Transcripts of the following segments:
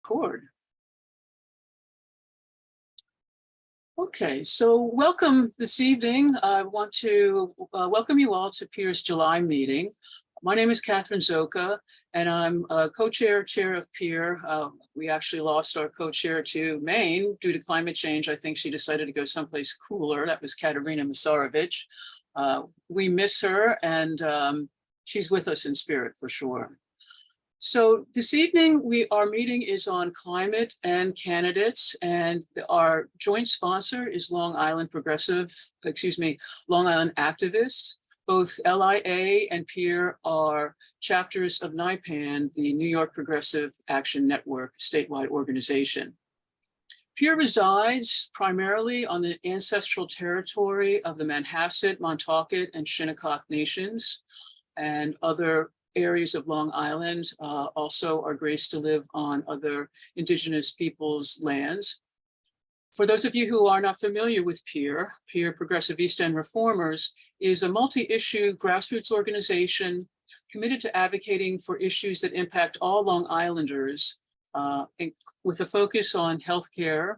record. Okay, so welcome this evening. I want to welcome you all to PEER's July meeting. My name is Catherine Zoka, and I'm chair of PEER. We actually lost our co-chair to Maine due to climate change. I think she decided to go someplace cooler. That was Katerina Masarovich. We miss her, and she's with us in spirit for sure. So this evening, our meeting is on climate and candidates, and our joint sponsor is Long Island Activists. Both LIA and PEER are chapters of NYPAN, the New York Progressive Action Network statewide organization. PEER resides primarily on the ancestral territory of the Manhasset, Montaukett, and Shinnecock nations, and other areas of Long Island also are graced to live on other indigenous peoples' lands. For those of you who are not familiar with PEER, PEER Progressive East End Reformers is a multi-issue grassroots organization committed to advocating for issues that impact all Long Islanders with a focus on healthcare,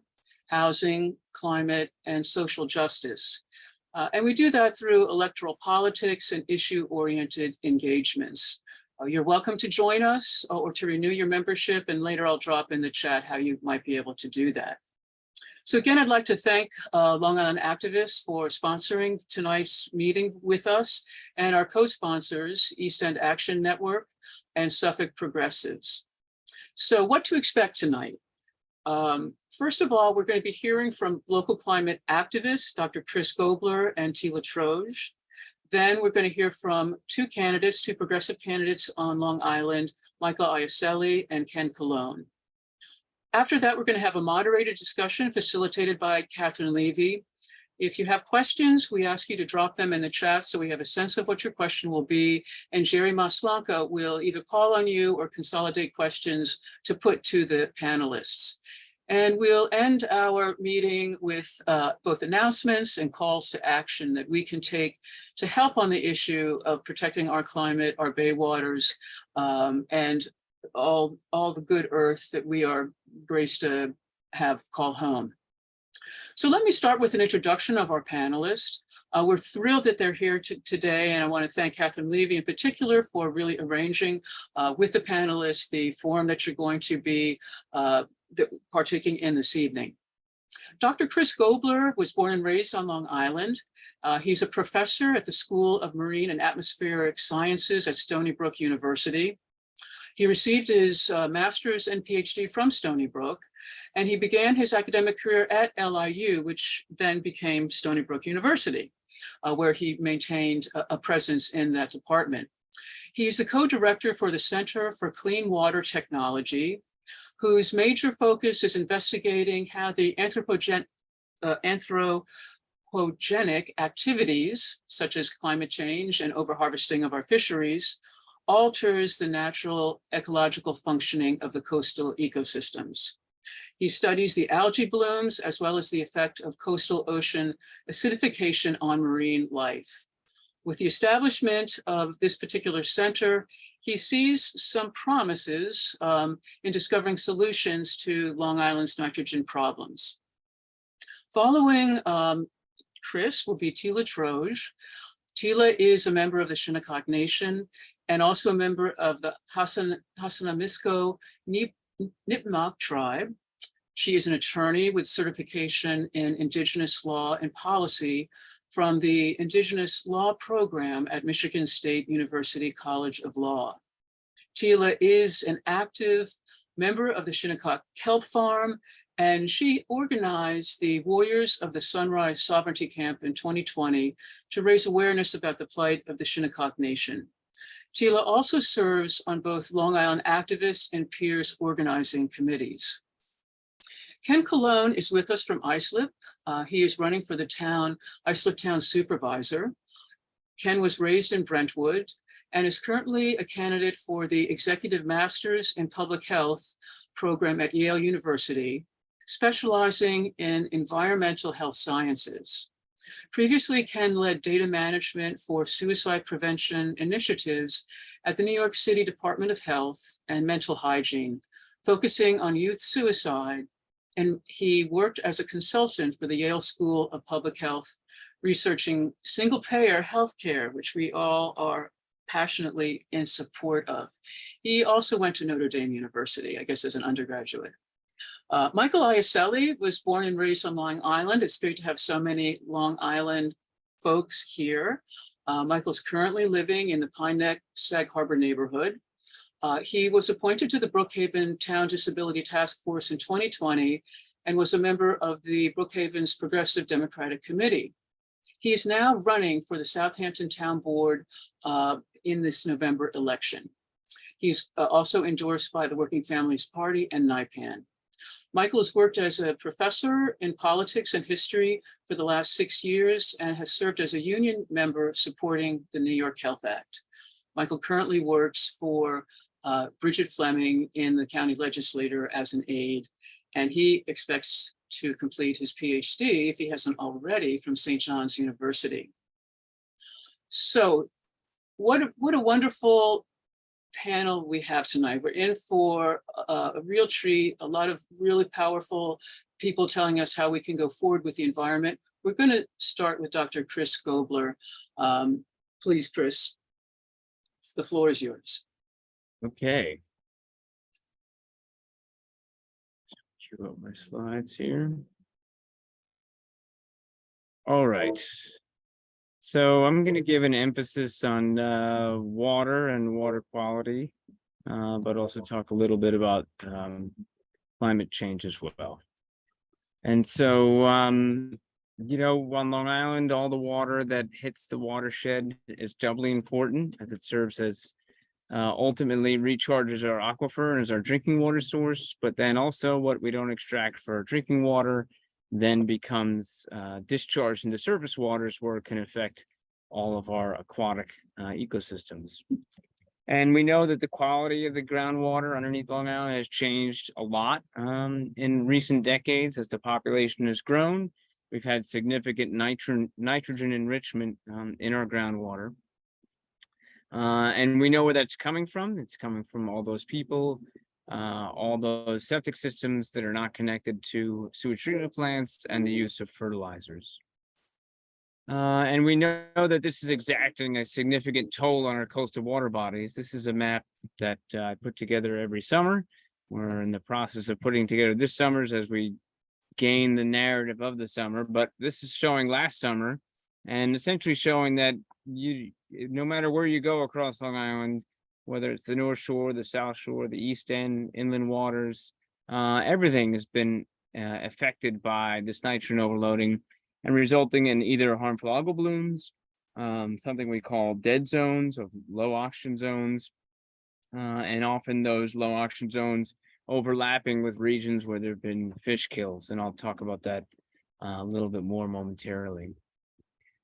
housing, climate, and social justice. And we do that through electoral politics and issue-oriented engagements. You're welcome to join us or to renew your membership, and later I'll drop in the chat how you might be able to do that. So again, I'd like to thank Long Island Activists for sponsoring tonight's meeting with us, and our co-sponsors, East End Action Network and Suffolk Progressives. So what to expect tonight? First of all, we're going to be hearing from local climate activists, Dr. Chris Gobler and Tela Troge. Then we're going to hear from two progressive candidates on Long Island, Michael Iasilli and Ken Colon. After that, we're going to have a moderated discussion facilitated by Catherine Levy. If you have questions, we ask you to drop them in the chat so we have a sense of what your question will be, and Jerry Maslanka will either call on you or consolidate questions to put to the panelists. And we'll end our meeting with both announcements and calls to action that we can take to help on the issue of protecting our climate, our bay waters, and all the good earth that we are graced to have call home. So let me start with an introduction of our panelists. We're thrilled that they're here today, and I want to thank Catherine Levy in particular for really arranging with the panelists the forum that you're going to be partaking in this evening. Dr. Chris Gobler was born and raised on Long Island. He's a professor at the School of Marine and Atmospheric Sciences at Stony Brook University. He received his master's and PhD from Stony Brook, and he began his academic career at LIU, which then became Stony Brook University, where he maintained a presence in that department. He's the co-director for the Center for Clean Water Technology, whose major focus is investigating how the anthropogenic activities, such as climate change and overharvesting of our fisheries, alters the natural ecological functioning of the coastal ecosystems. He studies the algae blooms as well as the effect of coastal ocean acidification on marine life. With the establishment of this particular center, he sees some promises in discovering solutions to Long Island's nitrogen problems. Following Chris will be Tela Troge. Tela is a member of the Shinnecock Nation and also a member of the Hassanamisko Nipmuc tribe. She is an attorney with certification in Indigenous law and policy from the Indigenous Law Program at Michigan State University College of Law. Tela is an active member of the Shinnecock Kelp Farm, and she organized the Warriors of the Sunrise Sovereignty Camp in 2020 to raise awareness about the plight of the Shinnecock Nation. Tela also serves on both Long Island Activists and PEER's organizing committees. Ken Colon is with us from Islip. He is running for the Islip Town Supervisor. Ken was raised in Brentwood and is currently a candidate for the Executive Masters in Public Health program at Yale University, specializing in environmental health sciences. Previously, Ken led data management for suicide prevention initiatives at the New York City Department of Health and Mental Hygiene, focusing on youth suicide, and he worked as a consultant for the Yale School of Public Health, researching single-payer healthcare, which we all are passionately in support of. He also went to Notre Dame University, I guess, as an undergraduate. Michael Iasilli was born and raised on Long Island. It's great to have so many Long Island folks here. Michael's currently living in the Pine Neck Sag Harbor neighborhood. He was appointed to the Brookhaven Town Disability Task Force in 2020 and was a member of the Brookhaven's Progressive Democratic Committee. He is now running for the Southampton Town Board in this November election. He's also endorsed by the Working Families Party and NIPAN. Michael has worked as a professor in politics and history for the last 6 years and has served as a union member supporting the New York Health Act. Michael currently works for Bridget Fleming in the county legislature as an aide, and he expects to complete his PhD, if he hasn't already, from St. John's University. So what a wonderful panel we have tonight. We're in for a real treat, a lot of really powerful people telling us how we can go forward with the environment. We're going to start with Dr. Chris Gobler. Please, Chris, the floor is yours. Okay. Cue up my slides here. All right. So I'm going to give an emphasis on water and water quality, but also talk a little bit about climate change as well. And so, you know, on Long Island, all the water that hits the watershed is doubly important as it serves as ultimately recharges our aquifer and is our drinking water source, but then also what we don't extract for our drinking water then becomes discharged into surface waters where it can affect all of our aquatic ecosystems. And we know that the quality of the groundwater underneath Long Island has changed a lot in recent decades as the population has grown. We've had significant nitrogen enrichment in our groundwater. And we know where that's coming from. It's coming from all those people, all those septic systems that are not connected to sewage treatment plants, and the use of fertilizers. And we know that this is exacting a significant toll on our coastal water bodies. This is a map that I put together every summer. We're in the process of putting together this summer's as we gain the narrative of the summer, but this is showing last summer and essentially showing that no matter where you go across Long Island, whether it's the North Shore, the South Shore, the East End, inland waters, everything has been affected by this nitrogen overloading and resulting in either harmful algal blooms, something we call dead zones of low oxygen zones, and often those low oxygen zones overlapping with regions where there have been fish kills. And I'll talk about that a little bit more momentarily.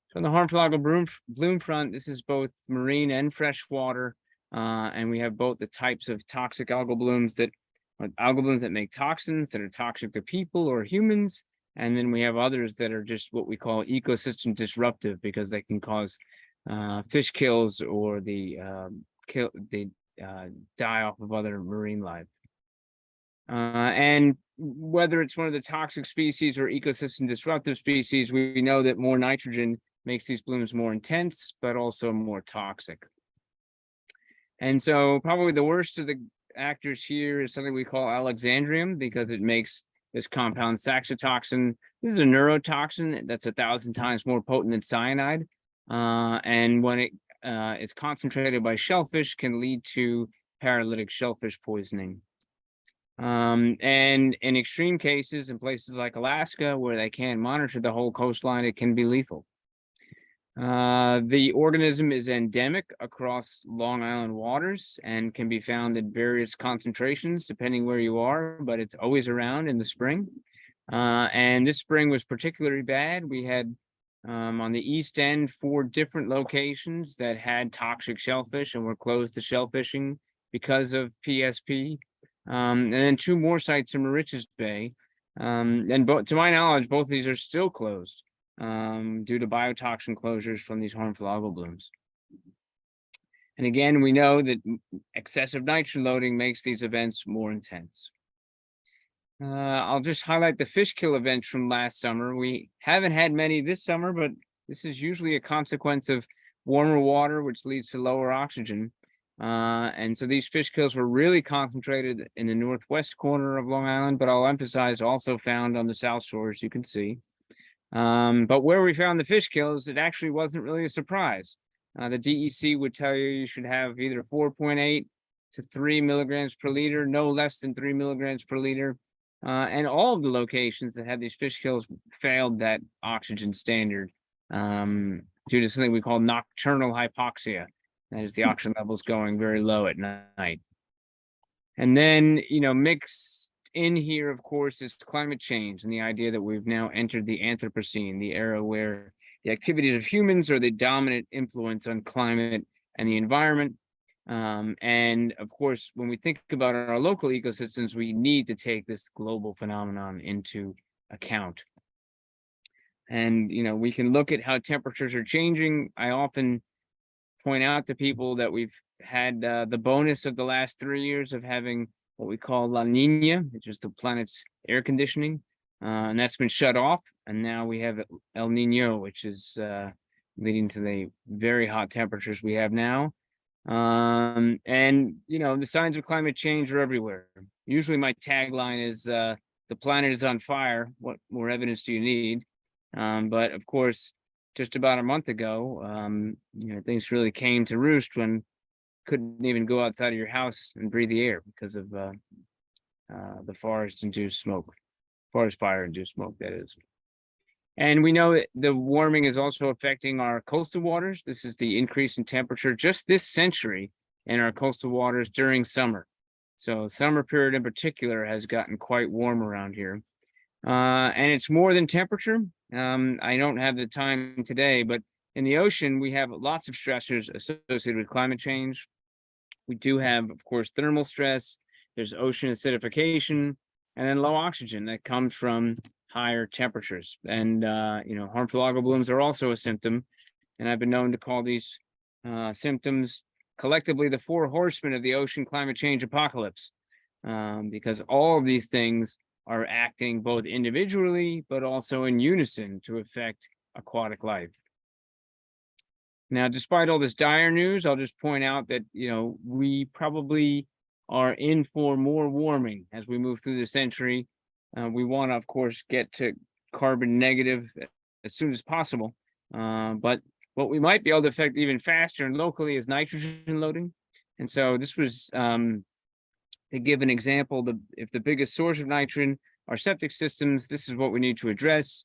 So on the harmful algal bloom front, this is both marine and freshwater. And we have both the types of toxic algal blooms that make toxins that are toxic to people or humans. And then we have others that are just what we call ecosystem disruptive because they can cause fish kills or they die off of other marine life. And whether it's one of the toxic species or ecosystem disruptive species, we know that more nitrogen makes these blooms more intense, but also more toxic. And so probably the worst of the actors here is something we call alexandrium because it makes this compound saxitoxin. This is a neurotoxin that's 1,000 times more potent than cyanide. And when it is concentrated by shellfish can lead to paralytic shellfish poisoning. And in extreme cases, in places like Alaska, where they can't monitor the whole coastline, it can be lethal. The organism is endemic across Long Island waters and can be found in various concentrations depending where you are, but it's always around in the spring. And this spring was particularly bad. We had on the East End 4 different locations that had toxic shellfish and were closed to shellfishing because of PSP. And then 2 more sites in Moriches Bay. And to my knowledge, both of these are still closed due to biotoxin closures from these harmful algal blooms. And again, we know that excessive nitrogen loading makes these events more intense. I'll just highlight the fish kill events from last summer. We haven't had many this summer, but this is usually a consequence of warmer water, which leads to lower oxygen. And so these fish kills were really concentrated in the northwest corner of Long Island, but I'll emphasize also found on the South Shore, as you can see. But where we found the fish kills, it actually wasn't really a surprise. The DEC would tell you should have either 4.8 to 3 milligrams per liter, no less than 3 milligrams per liter. And all of the locations that had these fish kills failed that oxygen standard due to something we call nocturnal hypoxia. That is the oxygen levels going very low at night. And then, mixed in here, of course, is climate change and the idea that we've now entered the Anthropocene, the era where the activities of humans are the dominant influence on climate and the environment. And of course, when we think about our local ecosystems, we need to take this global phenomenon into account. And, we can look at how temperatures are changing. I often point out to people that we've had the bonus of the last 3 years of having what we call La Nina, which is the planet's air conditioning. And that's been shut off. And now we have El Nino, which is leading to the very hot temperatures we have now. And the signs of climate change are everywhere. Usually my tagline is the planet is on fire. What more evidence do you need? But of course, just about a month ago, things really came to roost when couldn't even go outside of your house and breathe the air because of the forest fire induced smoke, that is. And we know that the warming is also affecting our coastal waters. This is the increase in temperature just this century in our coastal waters during summer. So summer period in particular has gotten quite warm around here. And it's more than temperature. I don't have the time today, but in the ocean, we have lots of stressors associated with climate change. We do have, of course, thermal stress. There's ocean acidification, and then low oxygen that comes from higher temperatures. And, harmful algal blooms are also a symptom. And I've been known to call these symptoms collectively the 4 horsemen of the ocean climate change apocalypse, because all of these things are acting both individually, but also in unison to affect aquatic life. Now, despite all this dire news, I'll just point out that, we probably are in for more warming as we move through the century. We want to, of course, get to carbon negative as soon as possible. But what we might be able to affect even faster and locally is nitrogen loading. And so this was to give an example, if the biggest source of nitrogen are septic systems, this is what we need to address.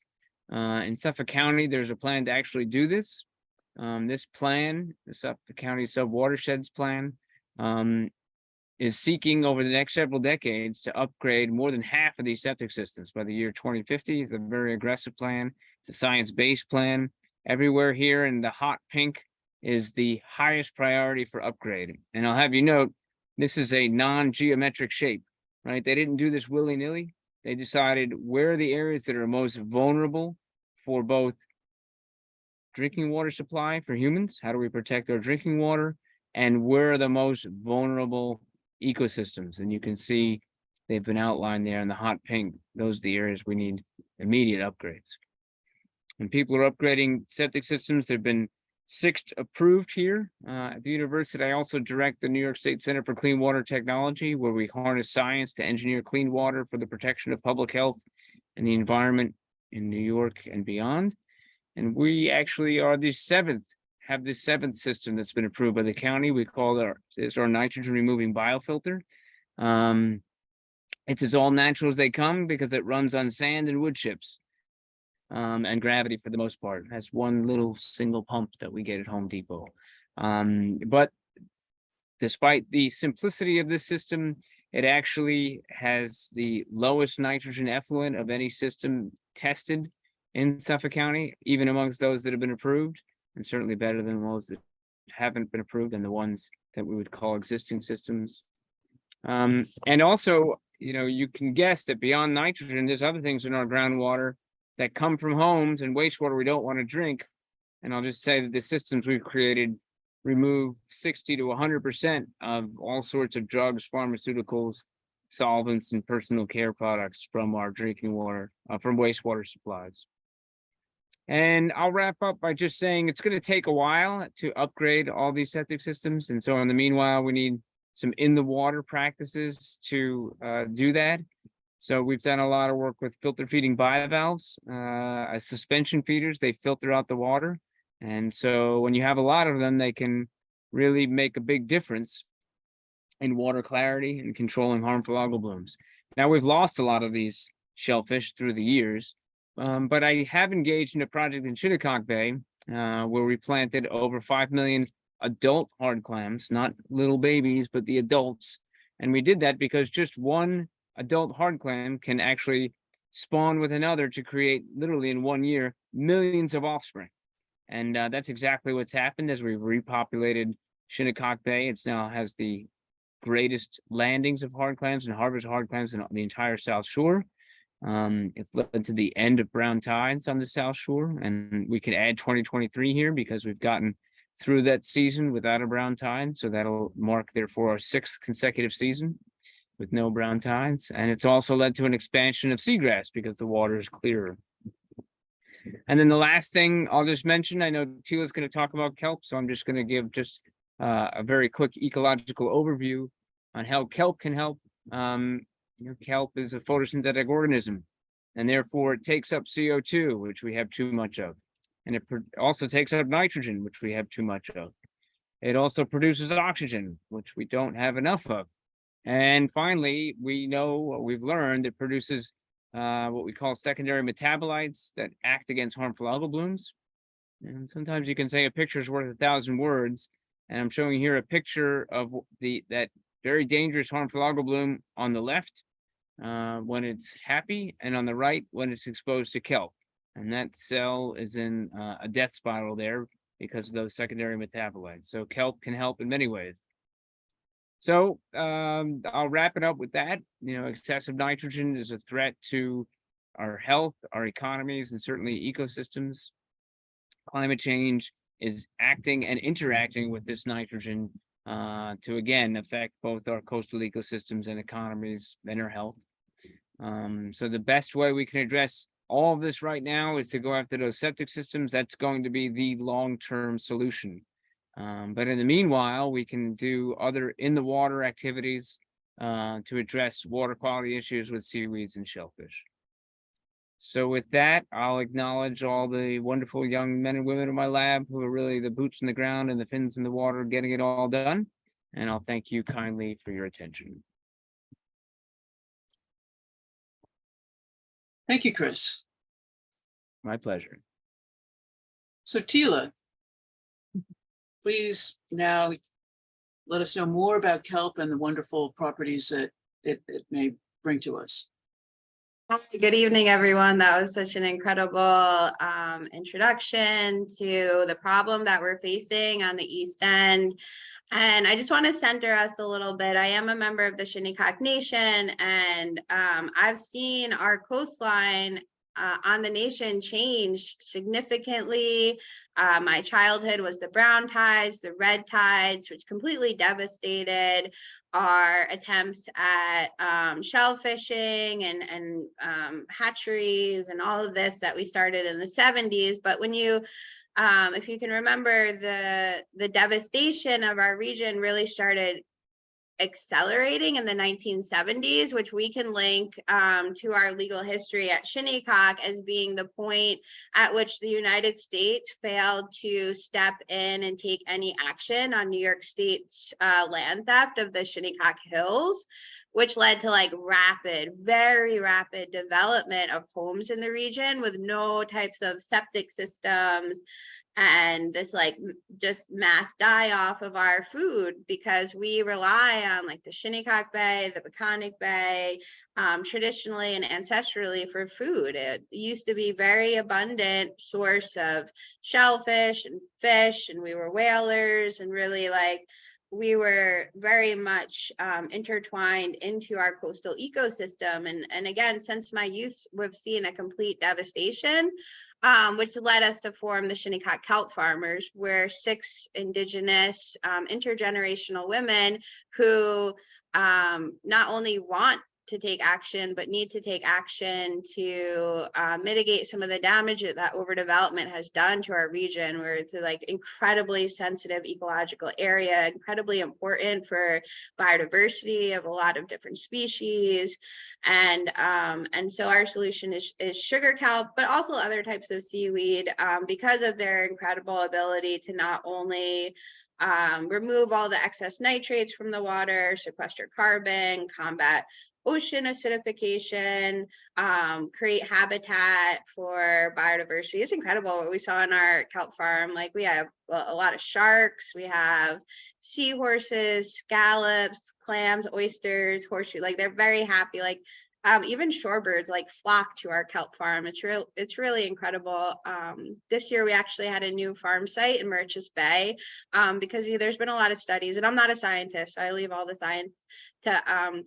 In Suffolk County, there's a plan to actually do this. This plan, the Suffolk County Sub-Watersheds Plan, is seeking over the next several decades to upgrade more than half of these septic systems by the year 2050. It's a very aggressive plan. It's a science-based plan. Everywhere here in the hot pink is the highest priority for upgrading. And I'll have you note, this is a non-geometric shape, right? They didn't do this willy-nilly. They decided where are the areas that are most vulnerable for both drinking water supply for humans, how do we protect our drinking water, and where are the most vulnerable ecosystems. And you can see they've been outlined there in the hot pink. Those are the areas we need immediate upgrades. When people are upgrading septic systems, there have been 6 approved here at the university. I also direct the New York State Center for Clean Water Technology, where we harness science to engineer clean water for the protection of public health and the environment in New York and beyond. And we actually are the 7th, have the 7th system that's been approved by the county. We call it's our nitrogen removing biofilter. It's as all natural as they come because it runs on sand and wood chips. And gravity for the most part. It has one little single pump that we get at Home Depot. But despite the simplicity of this system, it actually has the lowest nitrogen effluent of any system tested in Suffolk County, even amongst those that have been approved, and certainly better than those that haven't been approved and the ones that we would call existing systems. And also, you can guess that beyond nitrogen, there's other things in our groundwater that come from homes and wastewater we don't want to drink. And I'll just say that the systems we've created remove 60 to 100% of all sorts of drugs, pharmaceuticals, solvents, and personal care products from our drinking water, from wastewater supplies. And I'll wrap up by just saying it's going to take a while to upgrade all these septic systems. And so in the meanwhile, we need some in the water practices to do that. So we've done a lot of work with filter feeding bivalves, as suspension feeders. They filter out the water. And so when you have a lot of them, they can really make a big difference in water clarity and controlling harmful algal blooms. Now, we've lost a lot of these shellfish through the years, but I have engaged in a project in Shinnecock Bay where we planted over 5 million adult hard clams, not little babies, but the adults. And we did that because just one adult hard clam can actually spawn with another to create, literally in 1 year, millions of offspring. And that's exactly what's happened as we've repopulated Shinnecock Bay. It's now has the greatest landings of hard clams and harvest hard clams in the entire South Shore. It's led to the end of brown tides on the South Shore, and we can add 2023 here because we've gotten through that season without a brown tide. So that'll mark, therefore, our 6th consecutive season with no brown tides. And it's also led to an expansion of seagrass because the water is clearer. And then the last thing I'll just mention, I know Tela's going to talk about kelp, so I'm just going to give just a very quick ecological overview on how kelp can help. Kelp is a photosynthetic organism, and therefore it takes up CO2, which we have too much of. And it also takes up nitrogen, which we have too much of. It also produces oxygen, which we don't have enough of. And finally, we know what we've learned, it produces what we call secondary metabolites that act against harmful algal blooms. And sometimes you can say a picture is worth 1,000 words. And I'm showing here a picture of that very dangerous harmful algal bloom on the left when it's happy, and on the right when it's exposed to kelp. And that cell is in a death spiral there because of those secondary metabolites. So kelp can help in many ways. So I'll wrap it up with that. Excessive nitrogen is a threat to our health, our economies, and certainly ecosystems. Climate change is acting and interacting with this nitrogen to, again, affect both our coastal ecosystems and economies and our health. So the best way we can address all of this right now is to go after those septic systems. That's going to be the long-term solution. But in the meanwhile, we can do other in the water activities to address water quality issues with seaweeds and shellfish. So with that, I'll acknowledge all the wonderful young men and women in my lab who are really the boots in the ground and the fins in the water getting it all done. And I'll thank you kindly for your attention. Thank you, Chris. My pleasure. So Tela, please now let us know more about kelp and the wonderful properties that it may bring to us. Hi, good evening, everyone. That was such an incredible introduction to the problem that we're facing on the East End. And I just want to center us a little bit. I am a member of the Shinnecock Nation, and I've seen our coastline on the nation change significantly. My childhood was the brown tides, the red tides, which completely devastated our attempts at shell fishing and hatcheries and all of this that we started in the 70s. But when you if you can remember, the devastation of our region really started accelerating in the 1970s, which we can link to our legal history at Shinnecock as being the point at which the United States failed to step in and take any action on New York State's land theft of the Shinnecock Hills, which led to very rapid development of homes in the region with no types of septic systems, and this just mass die off of our food because we rely on the Shinnecock Bay, the Peconic Bay, traditionally and ancestrally for food. It used to be very abundant source of shellfish and fish, and we were whalers and really we were very much intertwined into our coastal ecosystem. And again, since my youth, we've seen a complete devastation, which led us to form the Shinnecock Kelp Farmers, where 6 Indigenous intergenerational women who not only want to take action, but need to take action to mitigate some of the damage that overdevelopment has done to our region, where it's a like incredibly sensitive ecological area, incredibly important for biodiversity of a lot of different species. And so our solution is sugar kelp, but also other types of seaweed, because of their incredible ability to not only remove all the excess nitrates from the water, sequester carbon, combat ocean acidification, create habitat for biodiversity. It's incredible what we saw in our kelp farm. Like, we have a lot of sharks, we have seahorses, scallops, clams, oysters, horseshoe. Like, they're very happy. Like, even shorebirds like flock to our kelp farm. It's really incredible. This year we actually had a new farm site in Murchis Bay, because there's been a lot of studies, and I'm not a scientist, so I leave all the science to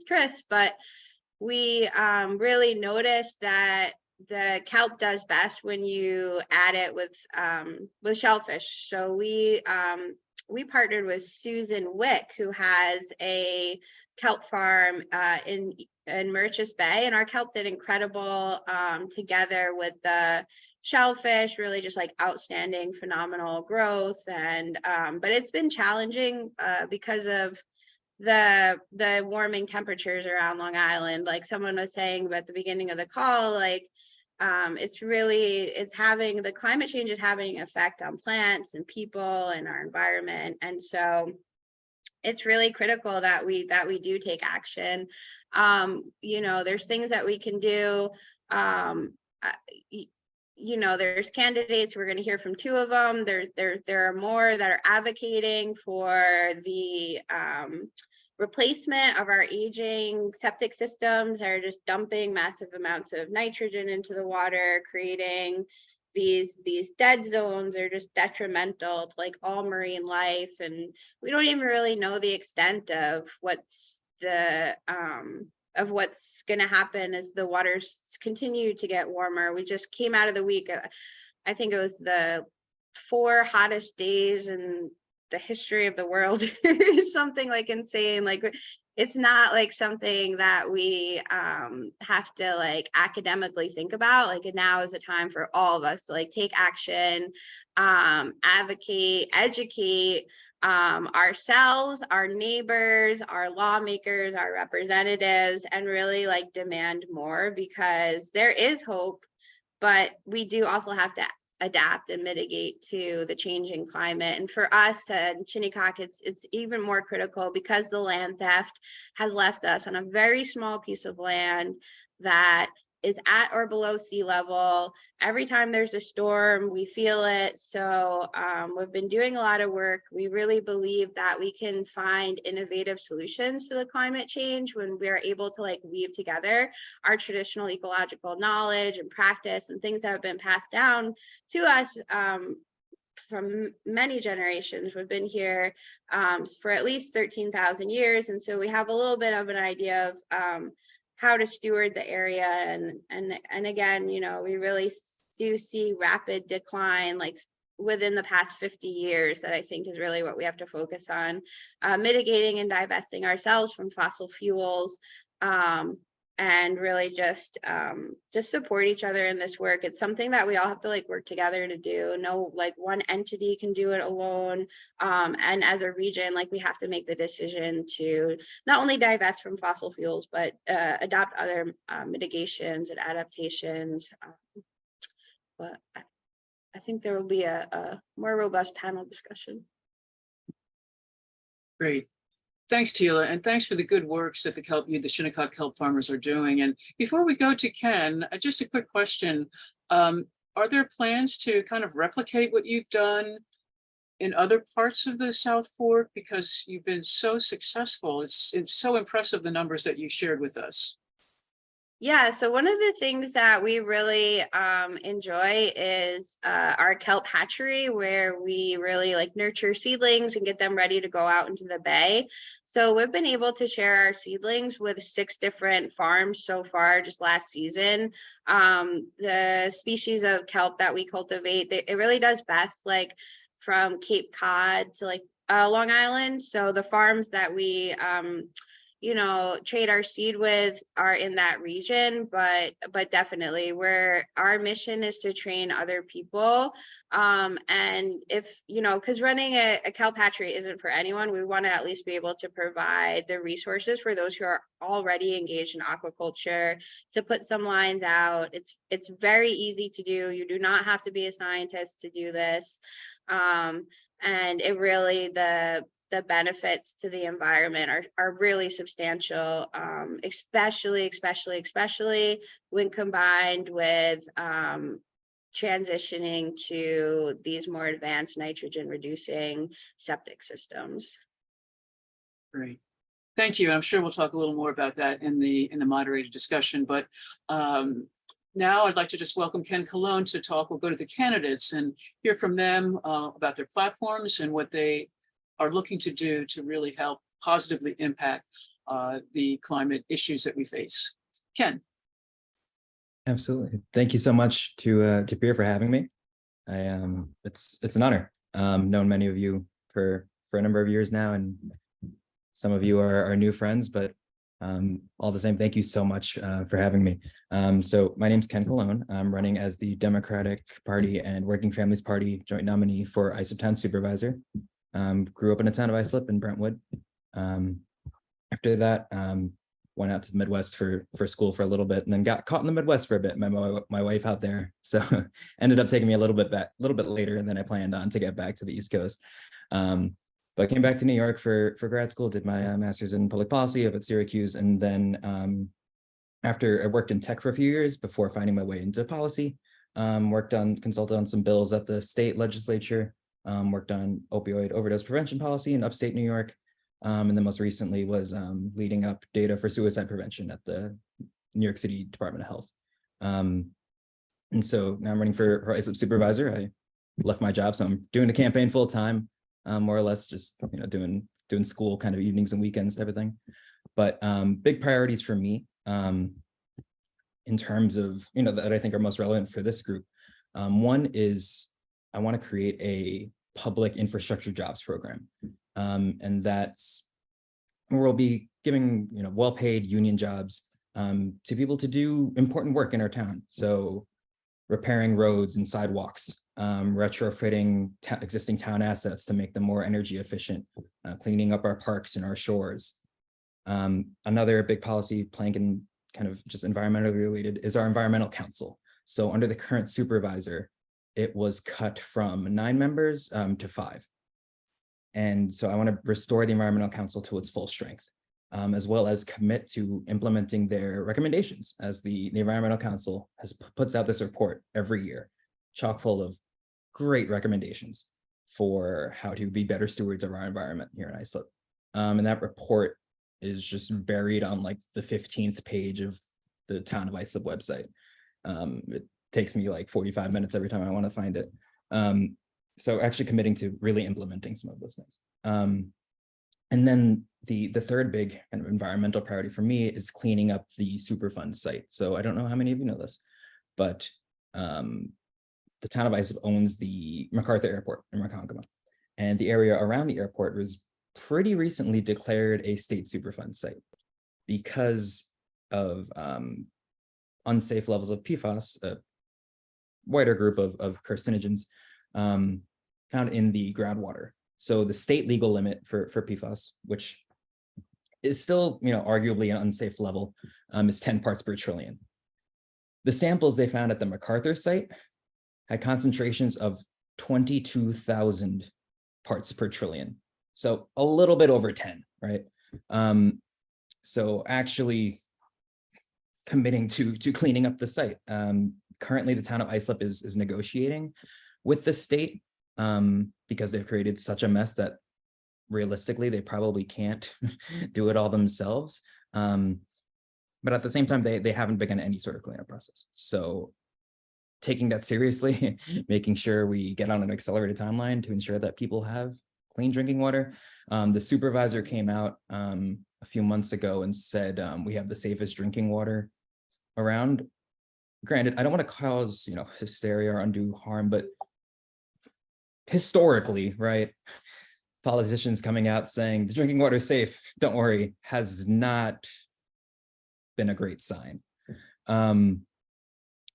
Chris, but we really noticed that the kelp does best when you add it with shellfish. So we partnered with Susan Wick, who has a kelp farm in Murchis Bay, and our kelp did incredible together with the shellfish, really just like outstanding, phenomenal growth. And but it's been challenging because of the warming temperatures around Long Island. Like someone was saying at the beginning of the call, like the climate change is having an effect on plants and people and our environment. And so it's really critical that we do take action. There's things that we can do. There's candidates. We're going to hear from 2 of them. There are more that are advocating for the replacement of our aging septic systems that are just dumping massive amounts of nitrogen into the water, creating these dead zones are just detrimental to like all marine life. And we don't even really know the extent of what's going to happen as the waters continue to get warmer. We just came out of the week, I think it was the 4 hottest days in the history of the world, something like insane. Like, it's not like something that we have to like academically think about. Like, now is a time for all of us to like take action, advocate, educate ourselves, our neighbors, our lawmakers, our representatives, and really like demand more, because there is hope, but we do also have to adapt and mitigate to the changing climate. And for us in Shinnecock, it's even more critical because the land theft has left us on a very small piece of land that is at or below sea level. Every time there's a storm, we feel it. So we've been doing a lot of work. We really believe that we can find innovative solutions to the climate change when we're able to like weave together our traditional ecological knowledge and practice and things that have been passed down to us from many generations. We've been here for at least 13,000 years. And so we have a little bit of an idea of how to steward the area. And again, we really do see rapid decline, like within the past 50 years, that I think is really what we have to focus on, mitigating and divesting ourselves from fossil fuels, and really just support each other in this work. It's something that we all have to like work together to do. No, like one entity can do it alone. And as a region, like we have to make the decision to not only divest from fossil fuels, but adopt other mitigations and adaptations. But I think there will be a more robust panel discussion. Great. Thanks, Tela, and thanks for the good works that the Shinnecock Kelp Farmers are doing. And before we go to Ken, just a quick question. Are there plans to kind of replicate what you've done in other parts of the South Fork? Because you've been so successful. It's so impressive, the numbers that you shared with us. Yeah, so one of the things that we really enjoy is our kelp hatchery, where we really like nurture seedlings and get them ready to go out into the bay. So we've been able to share our seedlings with 6 different farms so far, just last season. The species of kelp that we cultivate, it really does best like from Cape Cod to like Long Island. So the farms that we trade our seed with are in that region, but definitely where our mission is to train other people. And if, because running a kelp hatchery isn't for anyone, we want to at least be able to provide the resources for those who are already engaged in aquaculture to put some lines out. It's very easy to do. You do not have to be a scientist to do this. And it really, the benefits to the environment are really substantial, especially when combined with transitioning to these more advanced nitrogen reducing septic systems. Great. Thank you. I'm sure we'll talk a little more about that in the moderated discussion, but now I'd like to just welcome Ken Colon to talk. We'll go to the candidates and hear from them about their platforms and what they are looking to do to really help positively impact the climate issues that we face. Ken. Absolutely. Thank you so much to Pierre for having me. It's an honor. Known many of you for a number of years now, and some of you are new friends, but all the same, thank you so much for having me. So my name's Ken Colon. I'm running as the Democratic Party and Working Families Party joint nominee for Islip Town Supervisor. Grew up in a town of Islip in Brentwood. After that, went out to the Midwest for school for a little bit, and then got caught in the Midwest for a bit. My wife out there, so ended up taking me a little bit later than I planned on to get back to the East Coast. But I came back to New York for grad school, did my master's in public policy up at Syracuse, and then after I worked in tech for a few years before finding my way into policy, consulted on some bills at the state legislature. Worked on opioid overdose prevention policy in upstate New York, and then most recently was leading up data for suicide prevention at the New York City Department of Health. And so now I'm running for Islip Supervisor. I left my job, so I'm doing the campaign full time, more or less, just doing school kind of evenings and weekends type of thing. But big priorities for me in terms of that I think are most relevant for this group. One is I want to create a public infrastructure jobs program. And that's where we'll be giving, well-paid union jobs to people to do important work in our town. So repairing roads and sidewalks, retrofitting existing town assets to make them more energy efficient, cleaning up our parks and our shores. Another big policy plank and kind of just environmentally related is our environmental council. So under the current supervisor, it was cut from 9 members to 5. And so I want to restore the Environmental Council to its full strength, as well as commit to implementing their recommendations, as the Environmental Council puts out this report every year, chock full of great recommendations for how to be better stewards of our environment here in Islip. And that report is just buried on like the 15th page of the Town of Islip website. It takes me like 45 minutes every time I want to find it. So actually committing to really implementing some of those things. And then the third big kind of environmental priority for me is cleaning up the Superfund site. So I don't know how many of you know this, but the town of Islip owns the MacArthur Airport in Ronkonkoma, and the area around the airport was pretty recently declared a state Superfund site because of unsafe levels of PFAS, a wider group of carcinogens found in the groundwater. So the state legal limit for PFAS, which is still, arguably an unsafe level, is 10 parts per trillion. The samples they found at the MacArthur site had concentrations of 22,000 parts per trillion. So a little bit over 10, right? So actually committing to cleaning up the site. Currently, the town of Islip is negotiating with the state because they've created such a mess that realistically they probably can't do it all themselves. But at the same time, they haven't begun any sort of cleanup process. So taking that seriously, making sure we get on an accelerated timeline to ensure that people have clean drinking water. The supervisor came out a few months ago and said we have the safest drinking water around. Granted, I don't want to cause hysteria or undue harm, but historically, right, politicians coming out saying the drinking water is safe, don't worry, has not been a great sign.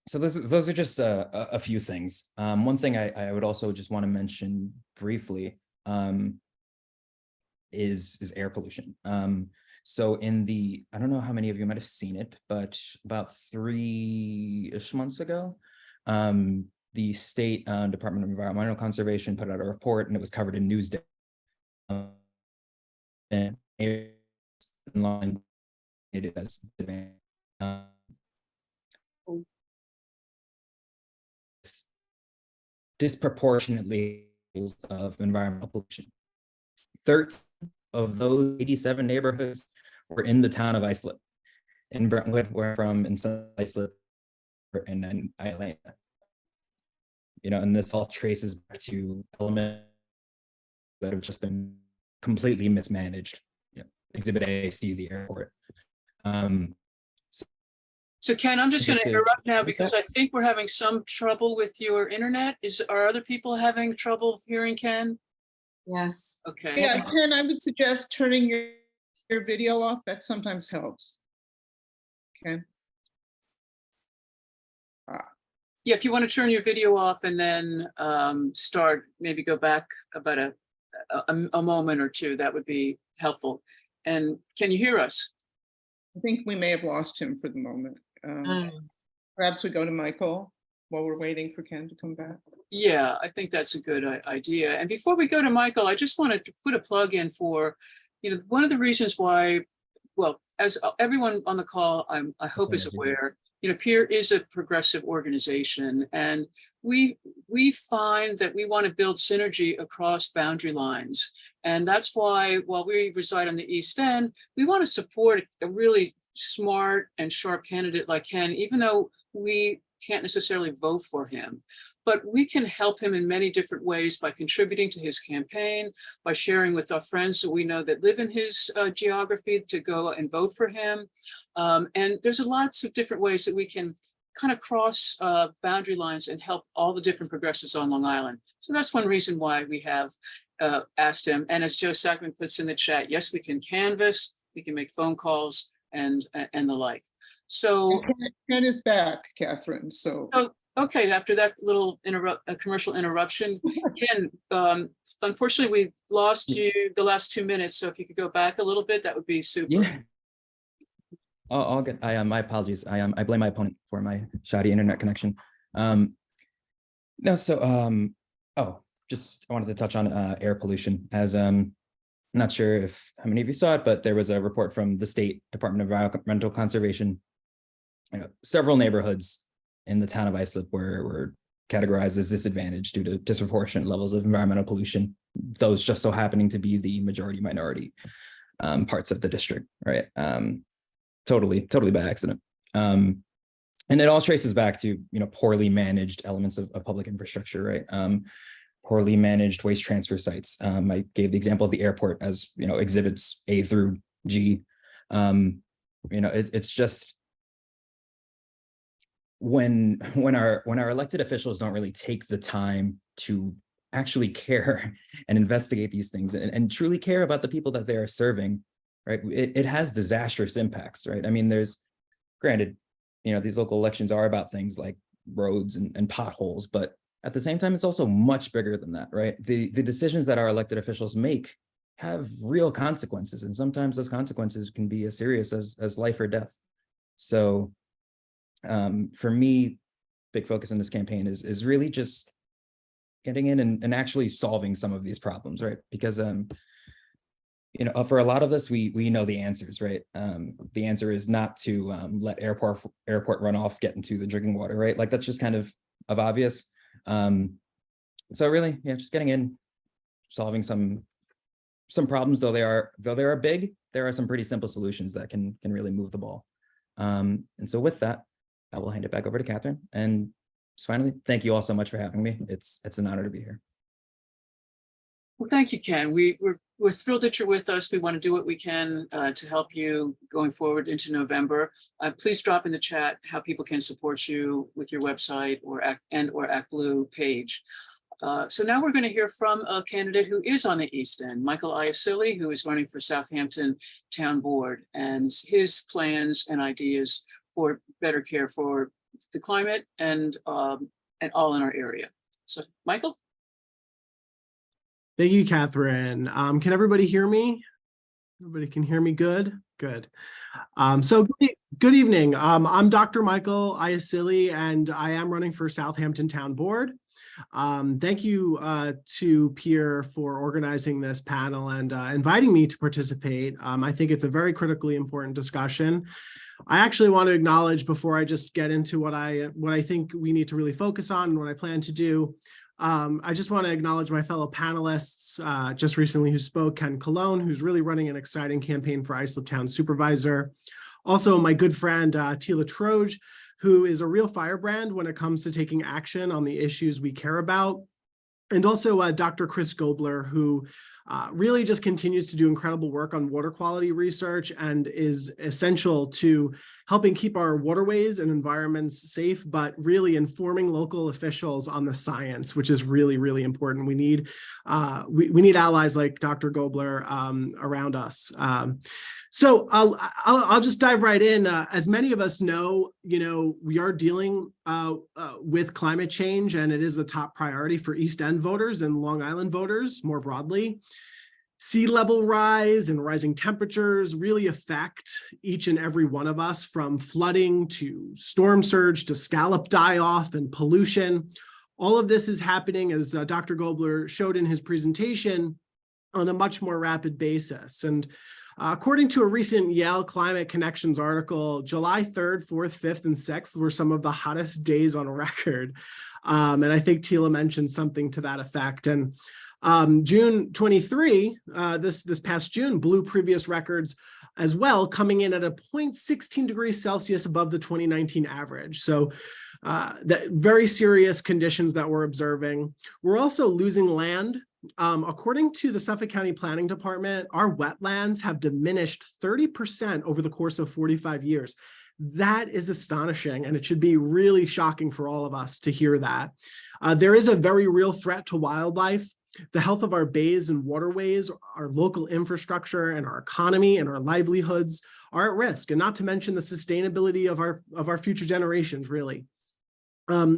So those are just a few things. One thing I would also just want to mention briefly is air pollution. So I don't know how many of you might have seen it, but about 3-ish months ago, the state Department of Environmental Conservation put out a report, and it was covered in Newsday. And it is disproportionately of environmental pollution. 13 of those 87 neighborhoods were in the town of Islip. In Brentwood, where from in Islip, and then Iasilli. And this all traces back to elements that have just been completely mismanaged. Exhibit A, see the airport. So Ken, I'm just going to Just to interrupt now check because that. I think we're having some trouble with your internet. Are other people having trouble hearing Ken? Yes. Okay. Yeah, Ken, I would suggest turning your video off. That sometimes helps. Okay. Yeah, if you want to turn your video off and then maybe go back about a moment or two, that would be helpful. And can you hear us? I think we may have lost him for the moment. Perhaps we go to Michael while we're waiting for Ken to come back. Yeah, I think that's a good idea. And before we go to Michael, I just wanted to put a plug in for, one of the reasons why, well, as everyone on the call, I hope is aware, PEER is a progressive organization, and we find that we want to build synergy across boundary lines. And that's why, while we reside on the East End, we want to support a really smart and sharp candidate like Ken, even though we can't necessarily vote for him. But we can help him in many different ways by contributing to his campaign, by sharing with our friends that we know that live in his geography to go and vote for him. And there's lots of different ways that we can kind of cross boundary lines and help all the different progressives on Long Island. So that's one reason why we have asked him. And as Joe Sackman puts in the chat, yes, we can canvass, we can make phone calls and the like. So Ken is back, Catherine. So okay, after that little commercial interruption, Ken, unfortunately, we lost you the last 2 minutes. So if you could go back a little bit, that would be super. Yeah. All good. My apologies. I blame my opponent for my shoddy internet connection. No, so I wanted to touch on air pollution. As I'm not sure how many of you saw it, but there was a report from the State Department of Environmental Conservation. Several neighborhoods in the town of Islip were categorized as disadvantaged due to disproportionate levels of environmental pollution. Those just so happening to be the majority minority parts of the district, right? Totally by accident. And it all traces back to poorly managed elements of public infrastructure, right? Poorly managed waste transfer sites. I gave the example of the airport as exhibits A through G. It's just when our elected officials don't really take the time to actually care and investigate these things and truly care about the people that they are serving, right? It has disastrous impacts, right? I mean, granted, these local elections are about things like roads and potholes, but at the same time, it's also much bigger than that, right? The decisions that our elected officials make have real consequences, and sometimes those consequences can be as serious as life or death. So for me, big focus in this campaign is really just getting in and actually solving some of these problems, right? Because for a lot of this, we know the answers, right? The answer is not to let airport runoff get into the drinking water, right? Like that's just kind of obvious. So really, yeah, just getting in, solving some problems, though they are big. There are some pretty simple solutions that can really move the ball. And so with that, I will hand it back over to Catherine. And just finally, thank you all so much for having me. It's an honor to be here. Well, thank you, Ken. We're thrilled that you're with us. We want to do what we can to help you going forward into November. Please drop in the chat how people can support you with your website or ActBlue page. So now we're going to hear from a candidate who is on the East End, Michael Iasilli, who is running for Southampton Town Board, and his plans and ideas for better care for the climate and all in our area. So, Michael. Thank you, Catherine. Can everybody hear me? Everybody can hear me good? Good. So good evening. I'm Dr. Michael Iasilli, and I am running for Southampton Town Board. Thank you to Pierre for organizing this panel and inviting me to participate. I think it's a very critically important discussion. I actually want to acknowledge, before I just get into what I think we need to really focus on and what I plan to do, I just want to acknowledge my fellow panelists just recently who spoke, Kenneth Colon, who's really running an exciting campaign for Islip Town Supervisor. Also, my good friend, Tela Troge, who is a real firebrand when it comes to taking action on the issues we care about. And also Dr. Chris Gobler, who really just continues to do incredible work on water quality research and is essential to helping keep our waterways and environments safe, but really informing local officials on the science, which is really, really important. We need allies like Dr. Gobler around us. So I'll just dive right in. As many of us know, we are dealing with climate change, and it is a top priority for East End voters and Long Island voters more broadly. Sea level rise and rising temperatures really affect each and every one of us, from flooding to storm surge to scallop die-off and pollution. All of this is happening, as Dr. Gobler showed in his presentation, on a much more rapid basis. And according to a recent Yale Climate Connections article, July 3rd, 4th, 5th, and 6th were some of the hottest days on record. And I think Tela mentioned something to that effect. And June 23, this past June, blew previous records as well, coming in at a 0.16 degrees Celsius above the 2019 average. So that very serious conditions that we're observing. We're also losing land. According to the Suffolk County Planning Department, our wetlands have diminished 30% over the course of 45 years. That is astonishing, and it should be really shocking for all of us to hear that. There is a very real threat to wildlife. The health of our bays and waterways, our local infrastructure, and our economy and our livelihoods are at risk, and not to mention the sustainability of our future generations, really.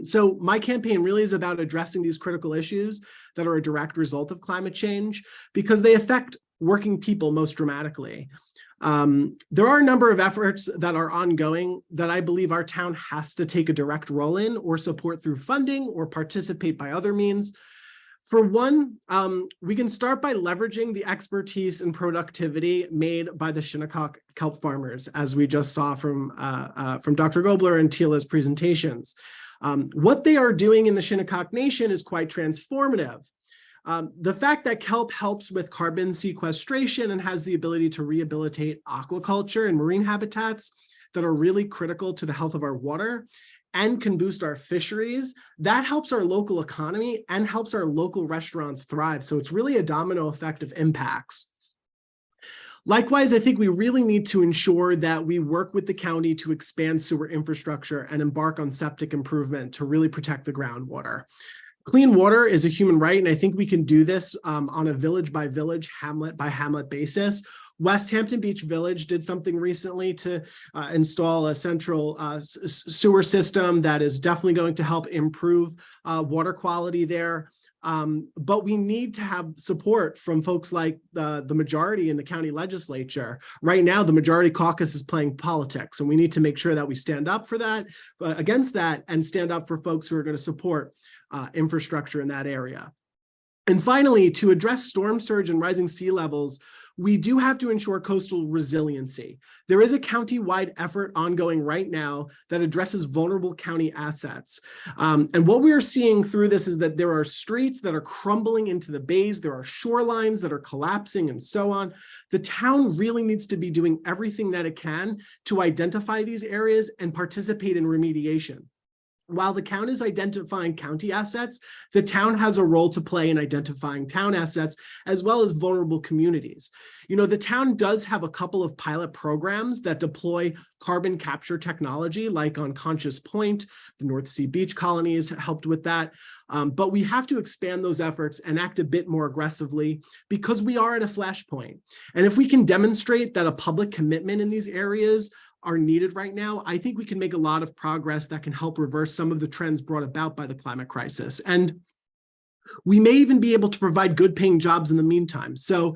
So my campaign really is about addressing these critical issues that are a direct result of climate change, because they affect working people most dramatically. There are a number of efforts that are ongoing that I believe our town has to take a direct role in, or support through funding, or participate by other means. For one, we can start by leveraging the expertise and productivity made by the Shinnecock Kelp farmers, as we just saw from Dr. Gobler and Tela's presentations. What they are doing in the Shinnecock Nation is quite transformative. The fact that kelp helps with carbon sequestration and has the ability to rehabilitate aquaculture and marine habitats that are really critical to the health of our water and can boost our fisheries, that helps our local economy and helps our local restaurants thrive. So it's really a domino effect of impacts. Likewise, I think we really need to ensure that we work with the county to expand sewer infrastructure and embark on septic improvement to really protect the groundwater. Clean water is a human right, and I think we can do this on a village by village, hamlet by hamlet basis. West Hampton Beach Village did something recently to install a central sewer system that is definitely going to help improve water quality there. But we need to have support from folks like the majority in the county legislature. Right now, the majority caucus is playing politics, and we need to make sure that we stand up for that, against that, and stand up for folks who are going to support infrastructure in that area. And finally, to address storm surge and rising sea levels, we do have to ensure coastal resiliency. There is a county-wide effort ongoing right now that addresses vulnerable county assets. And what we are seeing through this is that there are streets that are crumbling into the bays, there are shorelines that are collapsing and so on. The town really needs to be doing everything that it can to identify these areas and participate in remediation. While the county is identifying county assets, the town has a role to play in identifying town assets as well as vulnerable communities. You know, the town does have a couple of pilot programs that deploy carbon capture technology, like on Conscious Point. The North Sea Beach Colonies helped with that. But we have to expand those efforts and act a bit more aggressively because we are at a flashpoint. And if we can demonstrate that a public commitment in these areas are needed right now, I think we can make a lot of progress that can help reverse some of the trends brought about by the climate crisis. And we may even be able to provide good paying jobs in the meantime. So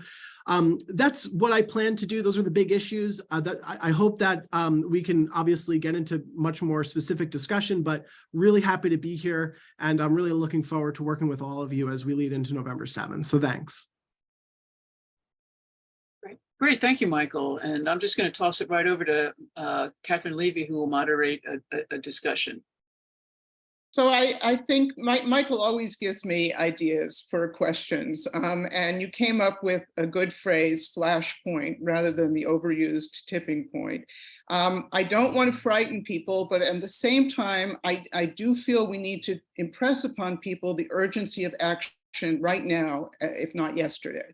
that's what I plan to do. Those are the big issues. That I hope that we can obviously get into much more specific discussion, but really happy to be here. And I'm really looking forward to working with all of you as we lead into November 7th. So thanks. Great, thank you, Michael. And I'm just going to toss it right over to Catherine Levy, who will moderate a discussion. So I think Michael always gives me ideas for questions, and you came up with a good phrase, flashpoint, rather than the overused tipping point. I don't want to frighten people, but at the same time, I do feel we need to impress upon people the urgency of action right now, if not yesterday.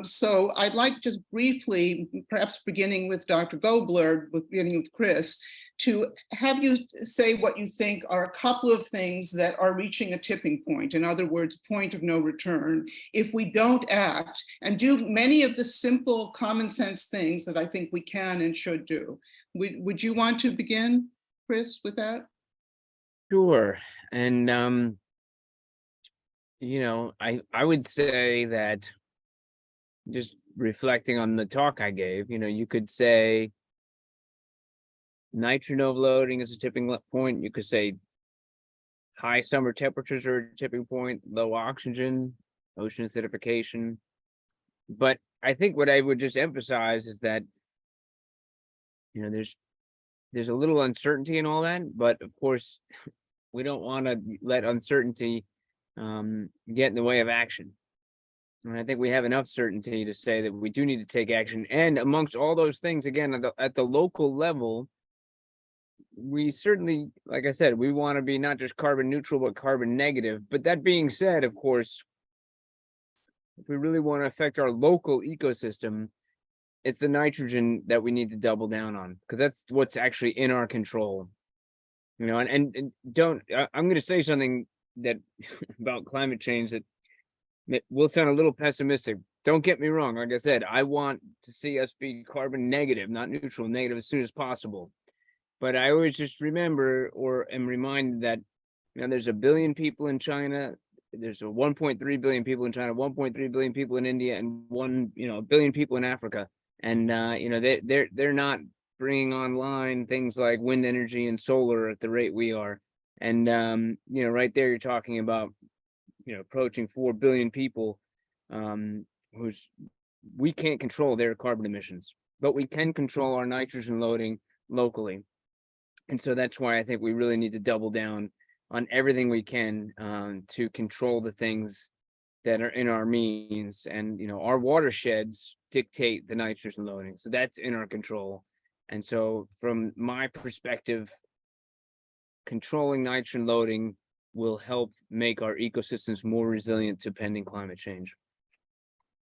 So I'd like just briefly, perhaps beginning with Dr. Gobler, beginning with Chris, to have you say what you think are a couple of things that are reaching a tipping point. In other words, point of no return. If we don't act and do many of the simple common sense things that I think we can and should do. Would you want to begin, Chris, with that? Sure. And, you know, I would say that just reflecting on the talk I gave, you know, you could say nitrogen overloading is a tipping point. You could say high summer temperatures are a tipping point, low oxygen, ocean acidification. But I think what I would just emphasize is that, you know, there's a little uncertainty in all that, but of course, we don't want to let uncertainty get in the way of action. And I think we have enough certainty to say that we do need to take action. And amongst all those things, again, at the local level, we certainly, like I said, we want to be not just carbon neutral, but carbon negative. But that being said, of course, if we really want to affect our local ecosystem, it's the nitrogen that we need to double down on, because that's what's actually in our control. You know, and don't, I'm going to say something that about climate change that will sound a little pessimistic. Don't get me wrong. Like I said, I want to see us be carbon negative, not neutral, negative as soon as possible. But I always just remember or am reminded that, you know, there's 1 billion people in China. There's 1.3 billion people in China, 1.3 billion people in India, and 1 billion people in Africa. And, you know, they're not bringing online things like wind energy and solar at the rate we are. And, you know, right there, you're talking about, you know, approaching 4 billion people we can't control their carbon emissions, but we can control our nitrogen loading locally. And so that's why I think we really need to double down on everything we can to control the things that are in our means. And, you know, our watersheds dictate the nitrogen loading. So that's in our control. And so from my perspective, controlling nitrogen loading will help make our ecosystems more resilient to pending climate change.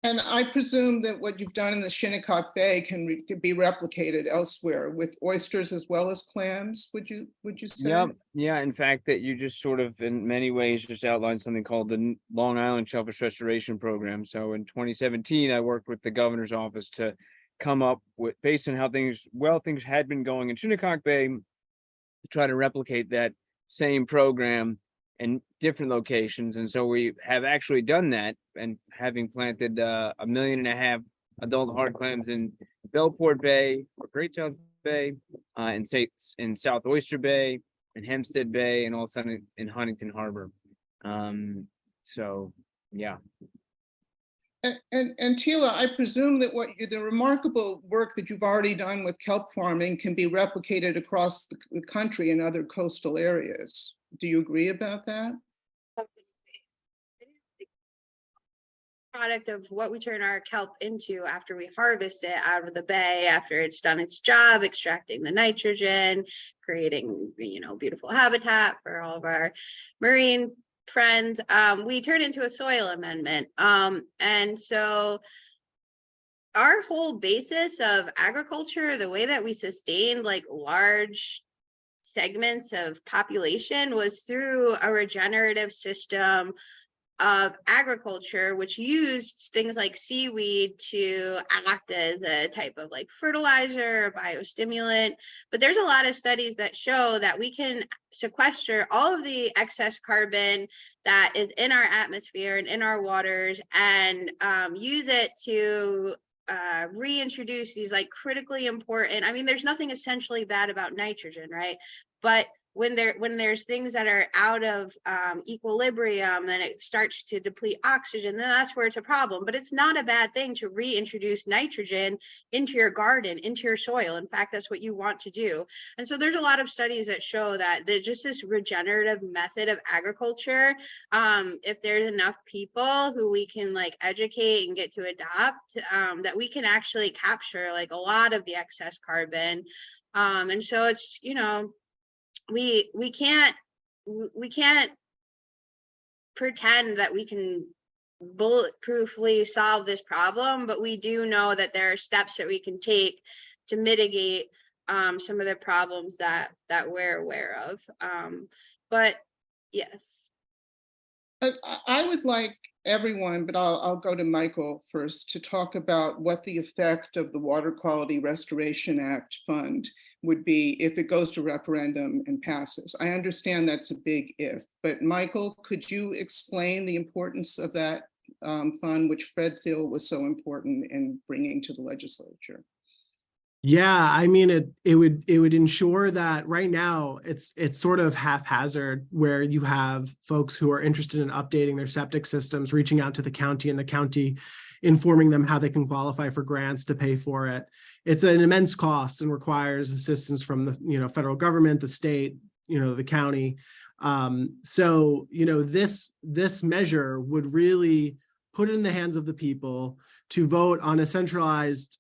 And I presume that what you've done in the Shinnecock Bay can be replicated elsewhere with oysters as well as clams, would you say? Yep. Yeah, in fact, that you just sort of in many ways just outlined something called the Long Island Shellfish Restoration Program. So in 2017, I worked with the governor's office to come up with, based on how things had been going in Shinnecock Bay, to try to replicate that same program in different locations. And so we have actually done that, and having planted 1.5 million adult hard clams in Bellport Bay, or Great South Bay, in South Oyster Bay, in Hempstead Bay, and also in Huntington Harbor. So yeah. And Tela, I presume that the remarkable work that you've already done with kelp farming can be replicated across the country in other coastal areas. Do you agree about that? Product of what we turn our kelp into after we harvest it out of the bay, after it's done its job, extracting the nitrogen, creating, beautiful habitat for all of our marine friends. We turn into a soil amendment. And so our whole basis of agriculture, the way that we sustained like large segments of population, was through a regenerative system of agriculture, which used things like seaweed to act as a type of like fertilizer or biostimulant. But there's a lot of studies that show that we can sequester all of the excess carbon that is in our atmosphere and in our waters, and use it to reintroduce these like critically important, there's nothing essentially bad about nitrogen, right? But when there's things that are out of equilibrium and it starts to deplete oxygen, then that's where it's a problem. But it's not a bad thing to reintroduce nitrogen into your garden, into your soil. In fact, that's what you want to do. And so there's a lot of studies that show that just this regenerative method of agriculture, if there's enough people who we can like educate and get to adopt, that we can actually capture like a lot of the excess carbon. And so it's, we can't pretend that we can bulletproofly solve this problem, but we do know that there are steps that we can take to mitigate some of the problems that we're aware of. But yes. I would like everyone, but I'll go to Michael first, to talk about what the effect of the Water Quality Restoration Act fund would be if it goes to referendum and passes. I understand that's a big if, but Michael, could you explain the importance of that fund, which Fred Thiel was so important in bringing to the legislature? Yeah, it would ensure that right now it's sort of haphazard, where you have folks who are interested in updating their septic systems, reaching out to the county, and the county informing them how they can qualify for grants to pay for it. It's an immense cost and requires assistance from the federal government, the state, the county. So this measure would really put it in the hands of the people to vote on a centralized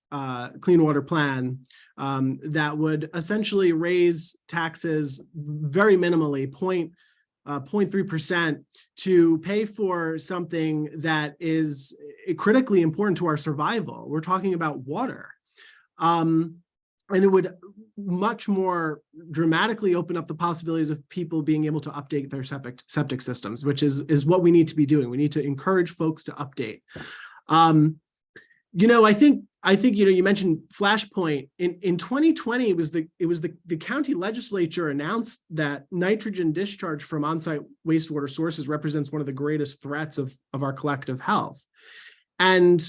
clean water plan that would essentially raise taxes very minimally, 0.3%, to pay for something that is critically important to our survival. We're talking about water. And it would much more dramatically open up the possibilities of people being able to update their septic systems, which is what we need to be doing. We need to encourage folks to update. I think you mentioned Flashpoint. In 2020, it was the county legislature announced that nitrogen discharge from on-site wastewater sources represents one of the greatest threats of our collective health. And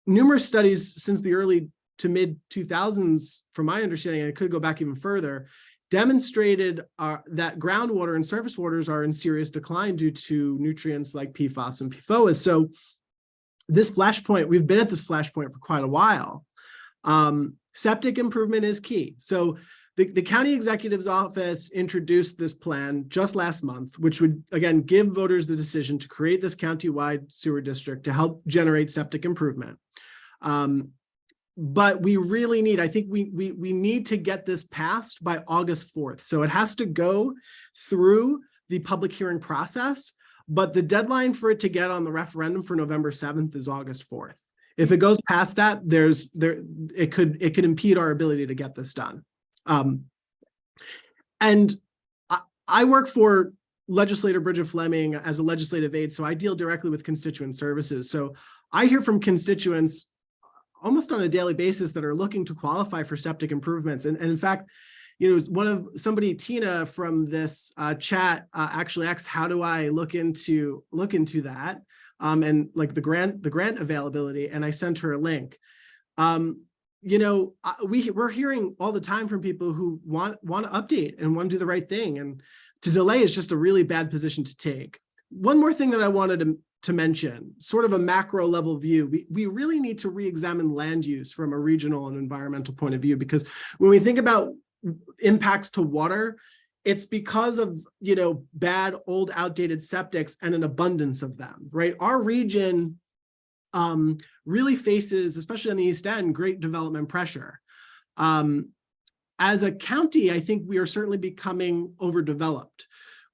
numerous studies since the early to mid 2000s, from my understanding, and it could go back even further, demonstrated that groundwater and surface waters are in serious decline due to nutrients like PFAS and PFOAs. So this flashpoint, we've been at this flashpoint for quite a while. Septic improvement is key. So the county executive's office introduced this plan just last month, which would, again, give voters the decision to create this county-wide sewer district to help generate septic improvement. But we really need, I think we need to get this passed by August 4th. So it has to go through the public hearing process, but the deadline for it to get on the referendum for November 7th is August 4th. If it goes past that, it could impede our ability to get this done. And I work for legislator Bridget Fleming as a legislative aide, so I deal directly with constituent services. So I hear from constituents almost on a daily basis that are looking to qualify for septic improvements. And in fact, Tina from this chat actually asked, how do I look into that? And like the grant availability, and I sent her a link. We're hearing all the time from people who want to update and want to do the right thing, and to delay is just a really bad position to take. one more thing that I wanted to mention, sort of a macro level view, we really need to re-examine land use from a regional and environmental point of view, because when we think about impacts to water, it's because of, bad, old, outdated septics and an abundance of them, right? Our region really faces, especially on the East End, great development pressure. As a county, I think we are certainly becoming overdeveloped.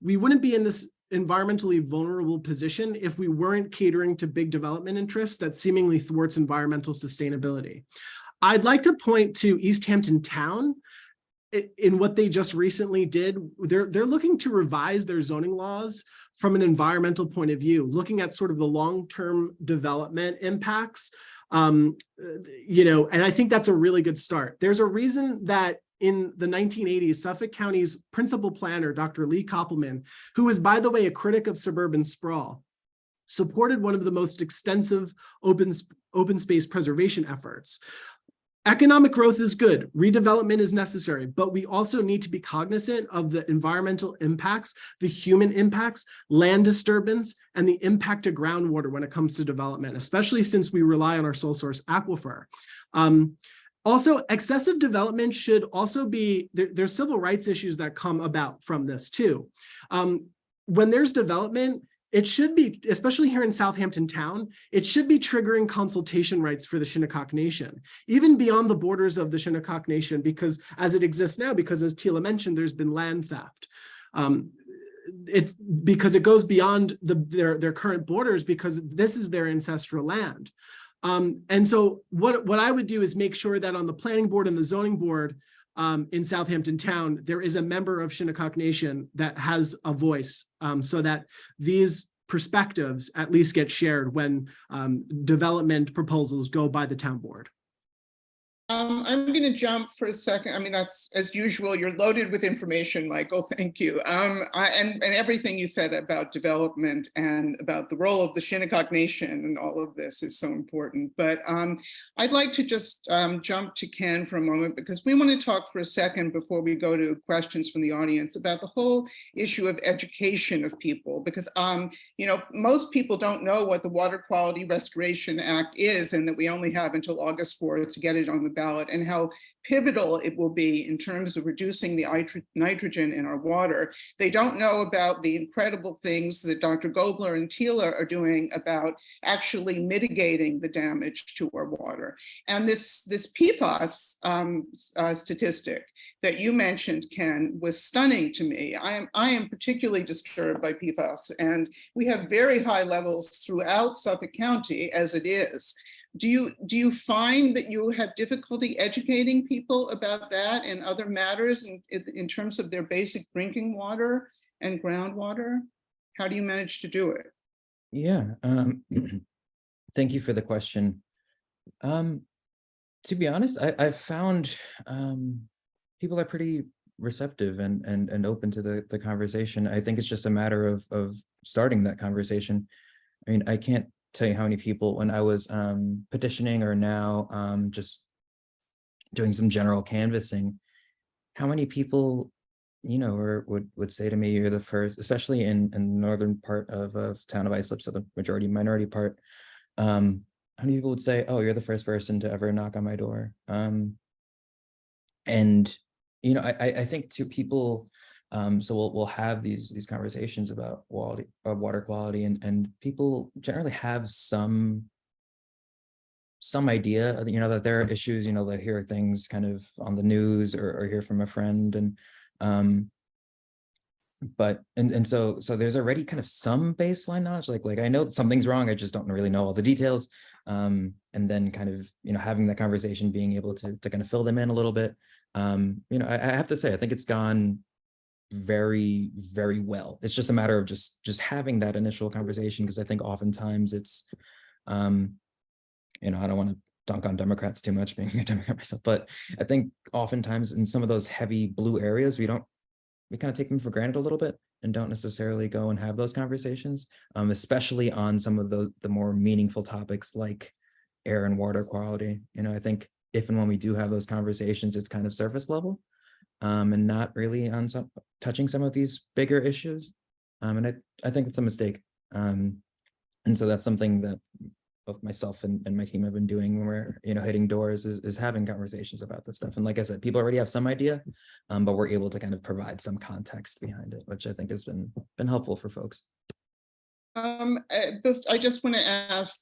We wouldn't be in this environmentally vulnerable position if we weren't catering to big development interests that seemingly thwarts environmental sustainability. I'd like to point to Southampton Town in what they just recently did. They're looking to revise their zoning laws from an environmental point of view, looking at sort of the long-term development impacts. And I think that's a really good start. There's a reason that in the 1980s, Suffolk County's principal planner, Dr. Lee Koppelman, who was, by the way, a critic of suburban sprawl, supported one of the most extensive open space preservation efforts. Economic growth is good, redevelopment is necessary, but we also need to be cognizant of the environmental impacts, the human impacts, land disturbance, and the impact to groundwater when it comes to development, especially since we rely on our sole source aquifer. Also, excessive development should also be, there's civil rights issues that come about from this too. When there's development, it should be, especially here in Southampton Town, it should be triggering consultation rights for the Shinnecock Nation, even beyond the borders of the Shinnecock Nation, because as it exists now, because as Tela mentioned, there's been land theft. It's because it goes beyond their current borders, because this is their ancestral land. And so what I would do is make sure that on the planning board and the zoning board in Southampton Town, there is a member of Shinnecock Nation that has a voice, so that these perspectives at least get shared when development proposals go by the town board. I'm going to jump for a second. I mean, that's, as usual, you're loaded with information, Michael. Thank you. And everything you said about development and about the role of the Shinnecock Nation and all of this is so important. But I'd like to just jump to Ken for a moment, because we want to talk for a second before we go to questions from the audience about the whole issue of education of people, because most people don't know what the Water Quality Restoration Act is, and that we only have until August 4th to get it on the ballot, and how pivotal it will be in terms of reducing the nitrogen in our water. They don't know about the incredible things that Dr. Gobler and Tela are doing about actually mitigating the damage to our water. And this PFAS statistic that you mentioned, Ken, was stunning to me. I am particularly disturbed by PFAS, and we have very high levels throughout Suffolk County as it is. Do you find that you have difficulty educating people about that and other matters in terms of their basic drinking water and groundwater? How do you manage to do it? Yeah, thank you for the question. To be honest, I've found people are pretty receptive and open to the conversation. I think it's just a matter of starting that conversation. I mean, I can't tell you how many people, when I was petitioning or now just doing some general canvassing, how many people, would say to me, you're the first, especially in the northern part of town of Islip, so the majority minority part, how many people would say, oh, you're the first person to ever knock on my door. And I think to people, so we'll have these conversations about water quality, and people generally have some idea, that there are issues, they hear things kind of on the news or hear from a friend, and so there's already kind of some baseline knowledge, like I know that something's wrong, I just don't really know all the details, and then kind of having that conversation, being able to kind of fill them in a little bit. I have to say, I think it's gone very, very well. It's just a matter of just having that initial conversation, because I think oftentimes it's I don't want to dunk on Democrats too much, being a Democrat myself, but I think oftentimes in some of those heavy blue areas, we kind of take them for granted a little bit and don't necessarily go and have those conversations, especially on some of the more meaningful topics like air and water quality. I think if and when we do have those conversations, it's kind of surface level, and not really on touching some of these bigger issues. And I think it's a mistake. And so that's something that both myself and my team have been doing when we're, hitting doors is having conversations about this stuff. And like I said, people already have some idea, but we're able to kind of provide some context behind it, which I think has been helpful for folks. But I just want to ask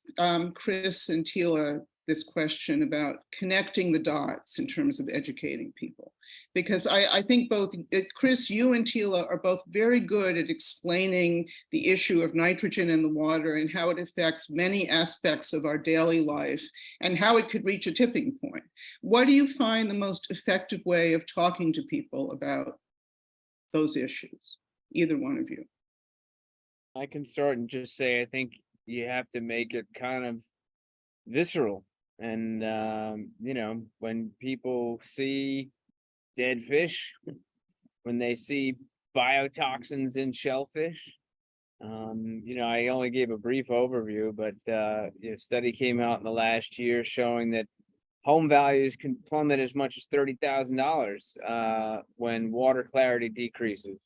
Chris and Tela this question about connecting the dots in terms of educating people, because I think both Chris, you and Tela are both very good at explaining the issue of nitrogen in the water and how it affects many aspects of our daily life and how it could reach a tipping point. What do you find the most effective way of talking to people about those issues? Either one of you. I can start and just say, I think you have to make it kind of visceral. And, when people see dead fish, when they see biotoxins in shellfish, I only gave a brief overview, but a study came out in the last year showing that home values can plummet as much as $30,000 when water clarity decreases.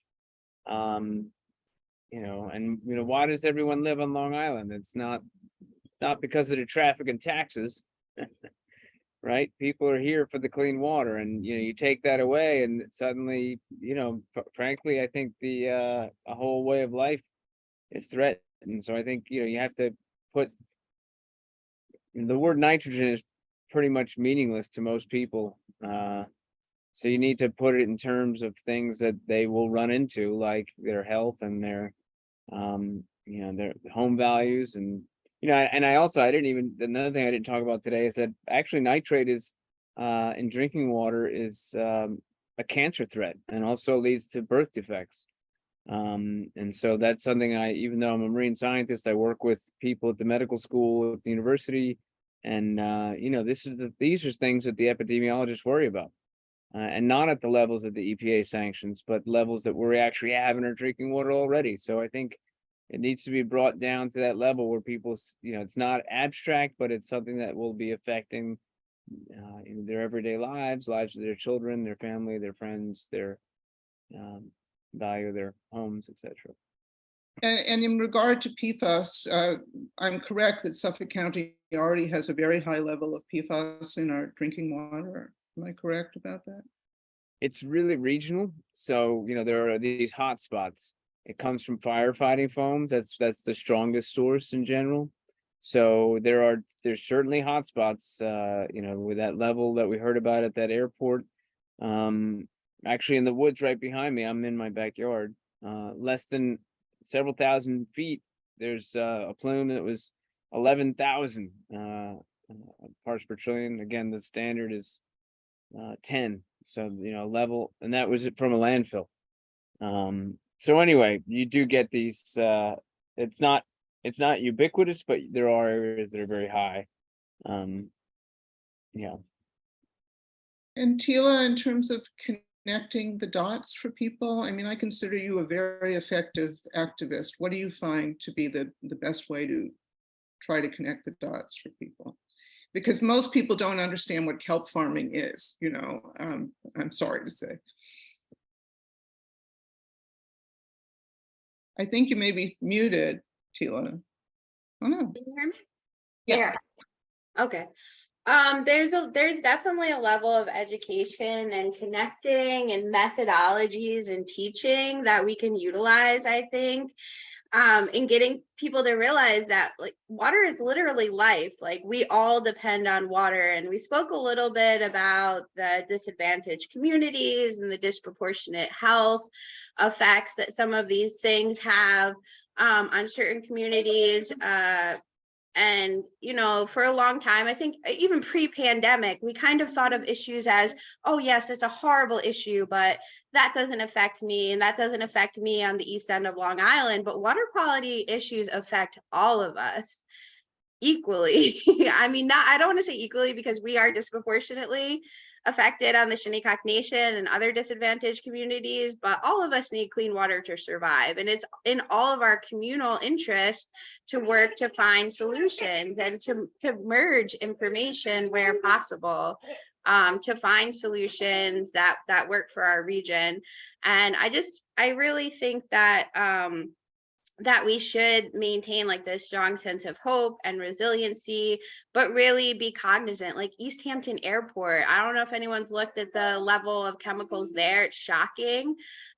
Why does everyone live on Long Island? It's not because of the traffic and taxes, right? People are here for the clean water, and you take that away, and suddenly, frankly, I think a whole way of life is threatened. So I think you have to put the word nitrogen is pretty much meaningless to most people. So you need to put it in terms of things that they will run into, like their health and their home values. And and another thing I didn't talk about today is that actually nitrate is in drinking water is a cancer threat and also leads to birth defects. And so that's something even though I'm a marine scientist, I work with people at the medical school, at the university, and these are things that the epidemiologists worry about. And not at the levels of the EPA sanctions, but levels that we actually have in our drinking water already. So I think it needs to be brought down to that level where people, it's not abstract, but it's something that will be affecting in their everyday lives of their children, their family, their friends, their value of their homes, etc. And in regard to PFAS, I'm correct that Suffolk County already has a very high level of PFAS in our drinking water. Am I correct about that? It's really regional. So, there are these hot spots. It comes from firefighting foams. That's the strongest source in general. So there's certainly hot spots, with that level that we heard about at that airport. Actually in the woods right behind me, I'm in my backyard, less than several thousand feet. There's a plume that was 11,000 parts per trillion. Again, the standard is 10. So, level, and that was from a landfill. So anyway, you do get these, it's not ubiquitous, but there are areas that are very high. Yeah. And Tela, in terms of connecting the dots for people, I mean, I consider you a very effective activist. What do you find to be the best way to try to connect the dots for people? Because most people don't understand what kelp farming is, I'm sorry to say. I think you may be muted, Tela. Oh no. Can you hear me? Yeah. Okay. There's definitely a level of education and connecting and methodologies and teaching that we can utilize, I think, in getting people to realize that water is literally life. We all depend on water. And we spoke a little bit about the disadvantaged communities and the disproportionate health effects that some of these things have on certain communities. And, for a long time, I think even pre-pandemic, we kind of thought of issues as, oh, yes, it's a horrible issue, but that doesn't affect me. And that doesn't affect me on the east end of Long Island. But water quality issues affect all of us equally. I mean, I don't want to say equally because we are disproportionately affected on the Shinnecock Nation and other disadvantaged communities, but all of us need clean water to survive. And it's in all of our communal interest to work to find solutions and to merge information where possible, to find solutions that work for our region. And I really think that that we should maintain like this strong sense of hope and resiliency, but really be cognizant. Like East Hampton Airport, I don't know if anyone's looked at the level of chemicals there. It's shocking.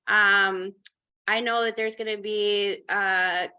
I know that there's going to be, a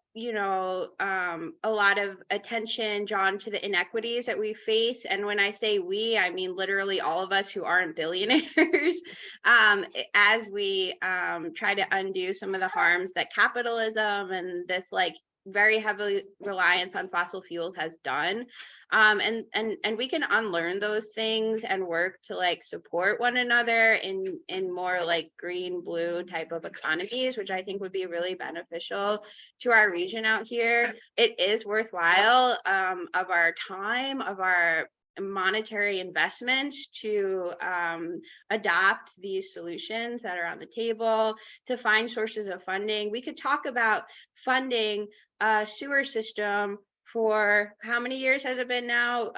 lot of attention drawn to the inequities that we face. And when I say we, I mean literally all of us who aren't billionaires, as we try to undo some of the harms that capitalism and this like very heavy reliance on fossil fuels has done. And we can unlearn those things and work to like support one another in more like green blue type of economies, which I think would be really beneficial to our region out here. It is worthwhile of our time, of our monetary investment to adopt these solutions that are on the table, to find sources of funding. We could talk about funding a sewer system for how many years has it been now?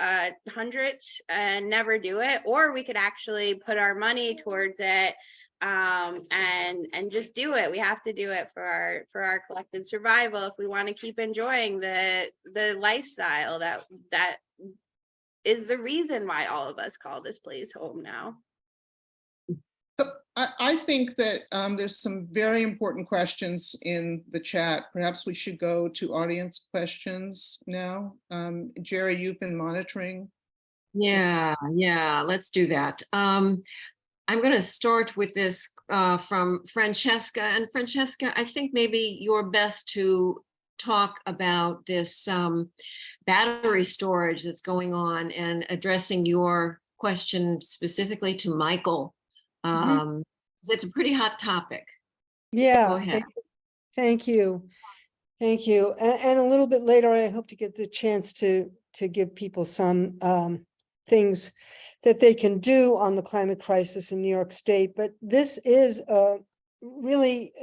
Hundreds, and never do it. Or we could actually put our money towards it and just do it. We have to do it for our collective survival if we want to keep enjoying the lifestyle that is the reason why all of us call this place home now. I think that there's some very important questions in the chat. Perhaps we should go to audience questions now. Jerry, you've been monitoring. Yeah, let's do that. I'm going to start with this from Francesca. And Francesca, I think maybe you're best to talk about this battery storage that's going on and addressing your question specifically to Michael. It's a pretty hot topic. Yeah. Go ahead. Thank you. Thank you. And a little bit later, I hope to get the chance to give people some things that they can do on the climate crisis in New York State. But this is really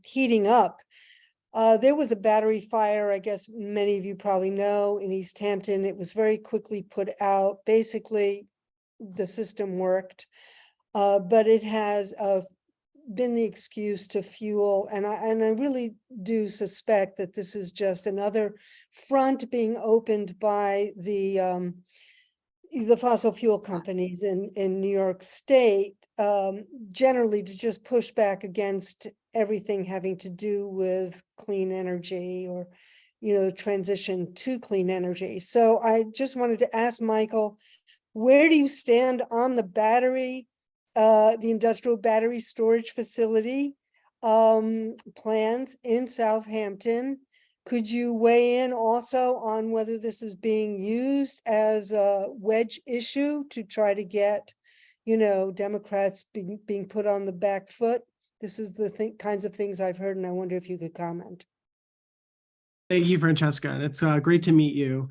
heating up. There was a battery fire, I guess many of you probably know, in East Hampton. It was very quickly put out. Basically, the system worked. But it has been the excuse to fuel, and I really do suspect that this is just another front being opened by the fossil fuel companies in New York State, generally to just push back against everything having to do with clean energy or, transition to clean energy. So I just wanted to ask Michael, where do you stand on the battery? The industrial battery storage facility plans in Southampton. Could you weigh in also on whether this is being used as a wedge issue to try to get, Democrats being put on the back foot? This is the kinds of things I've heard, and I wonder if you could comment. Thank you, Francesca. And it's great to meet you.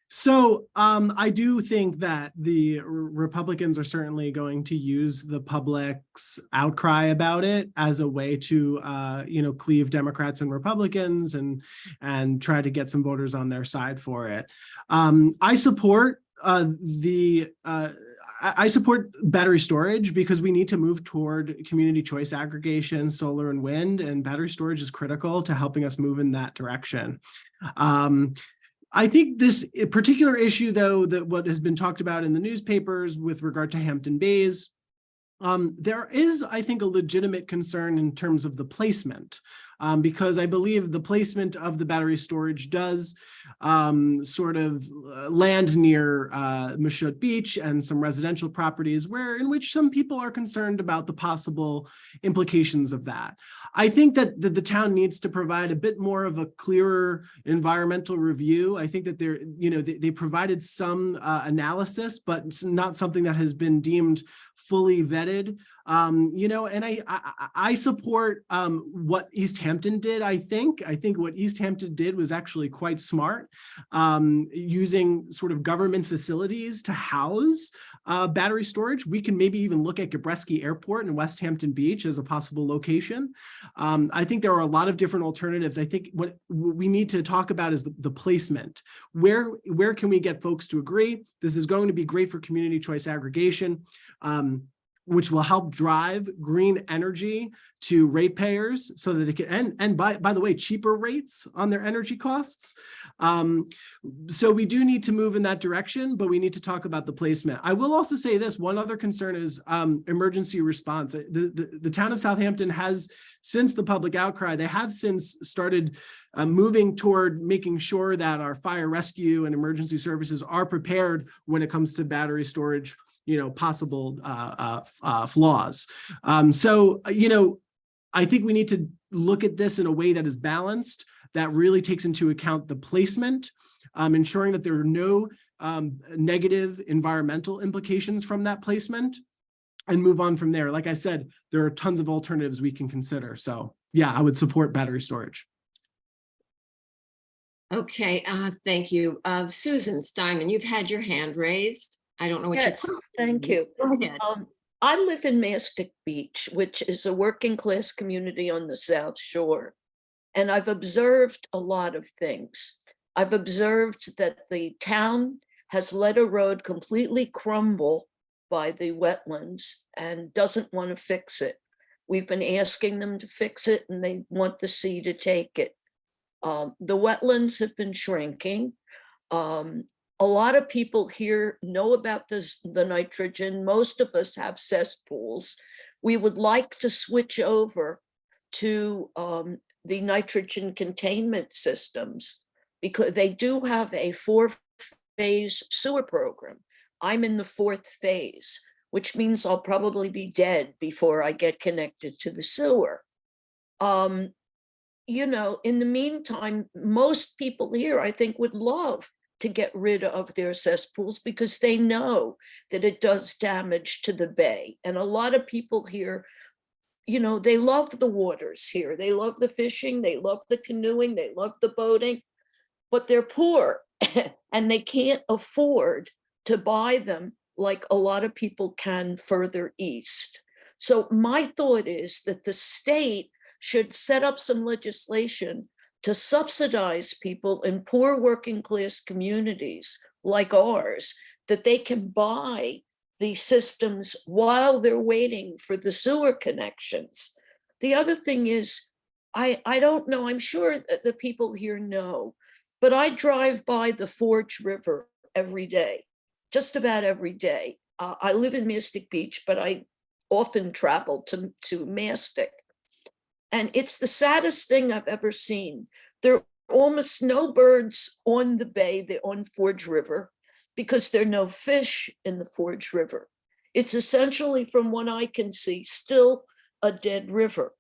So I do think that the Republicans are certainly going to use the public's outcry about it as a way to, cleave Democrats and Republicans and try to get some voters on their side for it. I support I support battery storage because we need to move toward community choice aggregation, solar and wind, and battery storage is critical to helping us move in that direction. I think this particular issue, though, that what has been talked about in the newspapers with regard to Hampton Bays, there is, I think, a legitimate concern in terms of the placement, because I believe the placement of the battery storage does sort of land near Mashut Beach and some residential properties in which some people are concerned about the possible implications of that. I think that the town needs to provide a bit more of a clearer environmental review. I think that they provided some analysis, but it's not something that has been deemed fully vetted. And I support what East Hampton did. I think what East Hampton did was actually quite smart, using sort of government facilities to house battery storage. We can maybe even look at Gabreski Airport and West Hampton Beach as a possible location. I think there are a lot of different alternatives. I think what we need to talk about is the placement. Where can we get folks to agree? This is going to be great for community choice aggregation. which will help drive green energy to ratepayers so that they can, and by the way, cheaper rates on their energy costs. So we do need to move in that direction, but we need to talk about the placement. I will also say this, one other concern is emergency response. The town of Southampton has, since the public outcry, they have since started moving toward making sure that our fire rescue and emergency services are prepared when it comes to battery storage, possible flaws. I think we need to look at this in a way that is balanced, that really takes into account the placement, ensuring that there are no negative environmental implications from that placement, and move on from there. Like I said, there are tons of alternatives we can consider. So yeah, I would support battery storage. Okay, thank you. Susan Steinman, you've had your hand raised. I don't know what Yes, you're. thank you. Go ahead. I live in Mastic Beach, which is a working class community on the South Shore. And I've observed a lot of things. I've observed that the town has let a road completely crumble by the wetlands and doesn't want to fix it. We've been asking them to fix it and they want the sea to take it. The wetlands have been shrinking. A lot of people here know about the nitrogen. Most of us have cesspools. We would like to switch over to the nitrogen containment systems because they do have a 4-phase sewer program. I'm in the 4th phase, which means I'll probably be dead before I get connected to the sewer. In the meantime, most people here, I think, would love to get rid of their cesspools because they know that it does damage to the bay. And a lot of people here, they love the waters here. They love the fishing, they love the canoeing, they love the boating, but they're poor and they can't afford to buy them like a lot of people can further east. So my thought is that the state should set up some legislation to subsidize people in poor working class communities like ours, that they can buy the systems while they're waiting for the sewer connections. The other thing is, I don't know, I'm sure that the people here know, but I drive by the Forge River every day, just about every day. I live in Mastic Beach, but I often travel to Mastic. And it's the saddest thing I've ever seen. There are almost no birds on the bay, on Forge River, because there are no fish in the Forge River. It's essentially, from what I can see, still a dead river.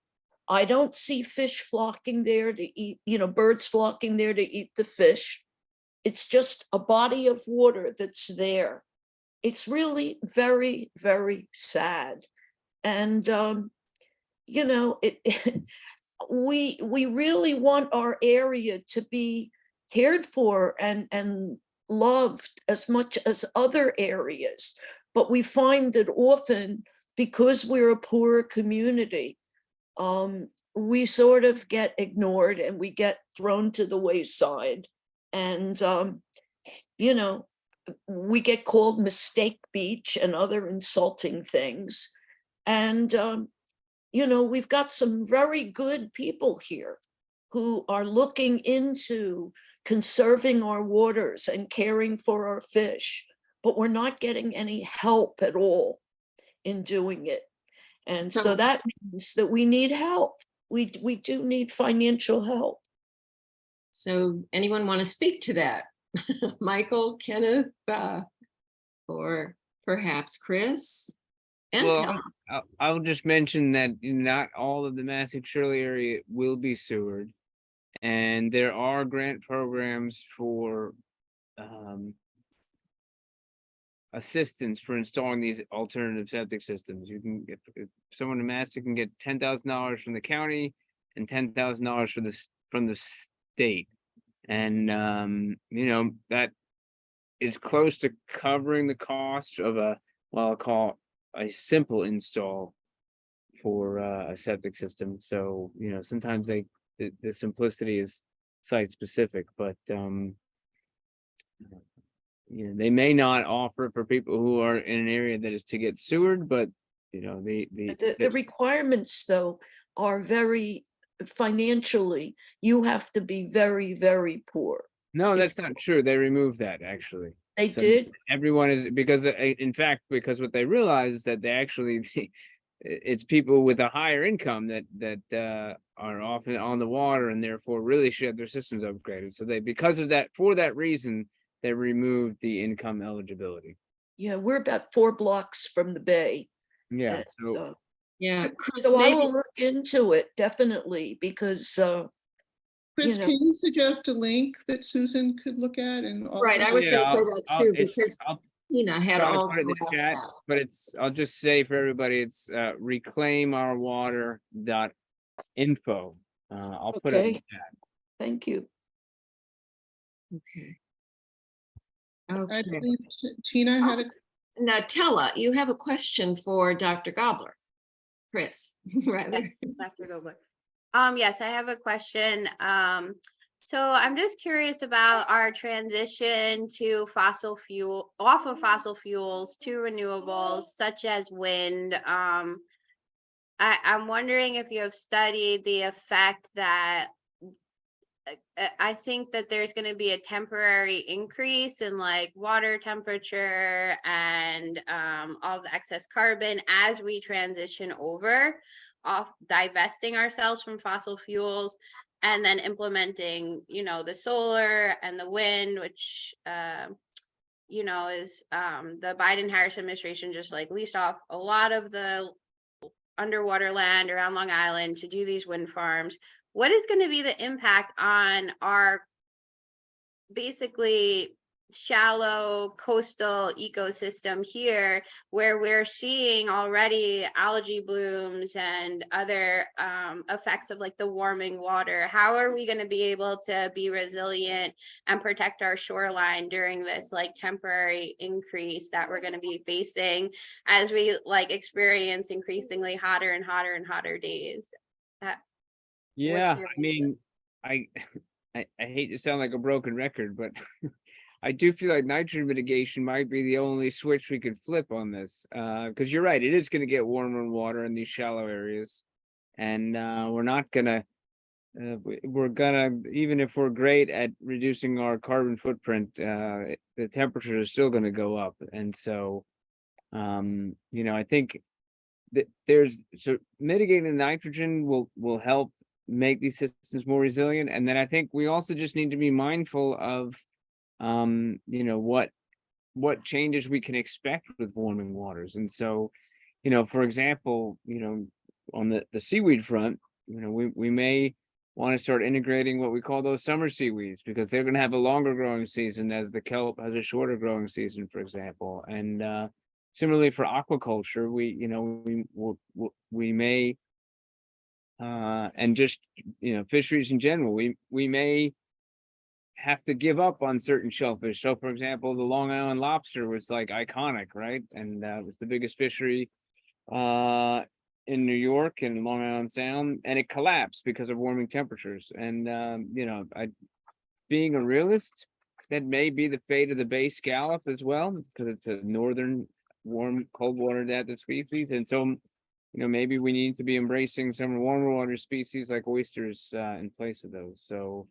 I don't see fish flocking there to eat, birds flocking there to eat the fish. It's just a body of water that's there. It's really very, very sad. And, we really want our area to be cared for and loved as much as other areas. But we find that often, because we're a poorer community, we sort of get ignored and we get thrown to the wayside. And, we get called Mistake Beach and other insulting things. And, we've got some very good people here who are looking into conserving our waters and caring for our fish, but we're not getting any help at all in doing it. And so that means that we need help. We do need financial help. So anyone want to speak to that? Michael, Kenneth, or perhaps Chris? And Tela. I'll just mention that not all of the Mastic Shirley area will be sewered. And there are grant programs for assistance for installing these alternative septic systems. You can get, someone in Mastic can get $10,000 from the county and $10,000 from the state. And that is close to covering the cost of I'll call a simple install for a septic system. So, sometimes the simplicity is site specific, but they may not offer it for people who are in an area that is to get sewered, but you know, the The requirements, though, are very financially, you have to be very, very poor. no, if- that's not true. They removed that actually. They So did? Everyone is because in fact, because what they realized that they actually it's people with a higher income that are often on the water and therefore really should have their systems upgraded. So they, because of that, for that reason, they removed the income eligibility. Yeah, we're about 4 blocks from the bay. Yeah. and, So Yeah, Chris, So I maybe, will look into it, definitely, because, Chris, know- can you suggest a link that Susan could look at and offer? right, I was yeah, gonna say that too, because I'll Tina had try to put also it in the asked chat, that. but I'll just say for everybody, it's reclaimourwater.info. I'll put it in the Okay. chat. thank you. Okay. I Okay, believe Tina had a, now Tella, you have a question for Dr. Gobler. Chris, rather. Yes, Dr. Gobler. Yes, I have a question. So I'm just curious about our transition to off of fossil fuels to renewables such as wind. I'm wondering if you have studied the effect that I think that there's going to be a temporary increase in like water temperature and all the excess carbon as we transition over off divesting ourselves from fossil fuels and then implementing, the solar and the wind, which, is the Biden-Harris administration just like leased off a lot of the underwater land around Long Island to do these wind farms. What is going to be the impact on our basically shallow coastal ecosystem here, where we're seeing already algae blooms and other effects of like the warming water? How are we going to be able to be resilient and protect our shoreline during this like temporary increase that we're going to be facing as we like experience increasingly hotter and hotter and hotter days? Yeah, your I mean, I I hate to sound like a broken record, but I do feel like nitrogen mitigation might be the only switch we could flip on this. Because you're right, it is going to get warmer in water in these shallow areas, and we're not gonna. We're gonna, even if we're great at reducing our carbon footprint, the temperature is still going to go up, and so, I think that so mitigating the nitrogen will help make these systems more resilient. And then I think we also just need to be mindful of what changes we can expect with warming waters. And so, for example, on the seaweed front, we may want to start integrating what we call those summer seaweeds, because they're going to have a longer growing season as the kelp has a shorter growing season, for example. And similarly for aquaculture, we may and just fisheries in general, we may have to give up on certain shellfish. So for example, the Long Island lobster was like iconic, right? And it was the biggest fishery in New York and Long Island Sound, and it collapsed because of warming temperatures. And being a realist, that may be the fate of the bay scallop as well, because it's a northern warm cold water adapted species. And so maybe we need to be embracing some warmer water species like oysters in place of those. So,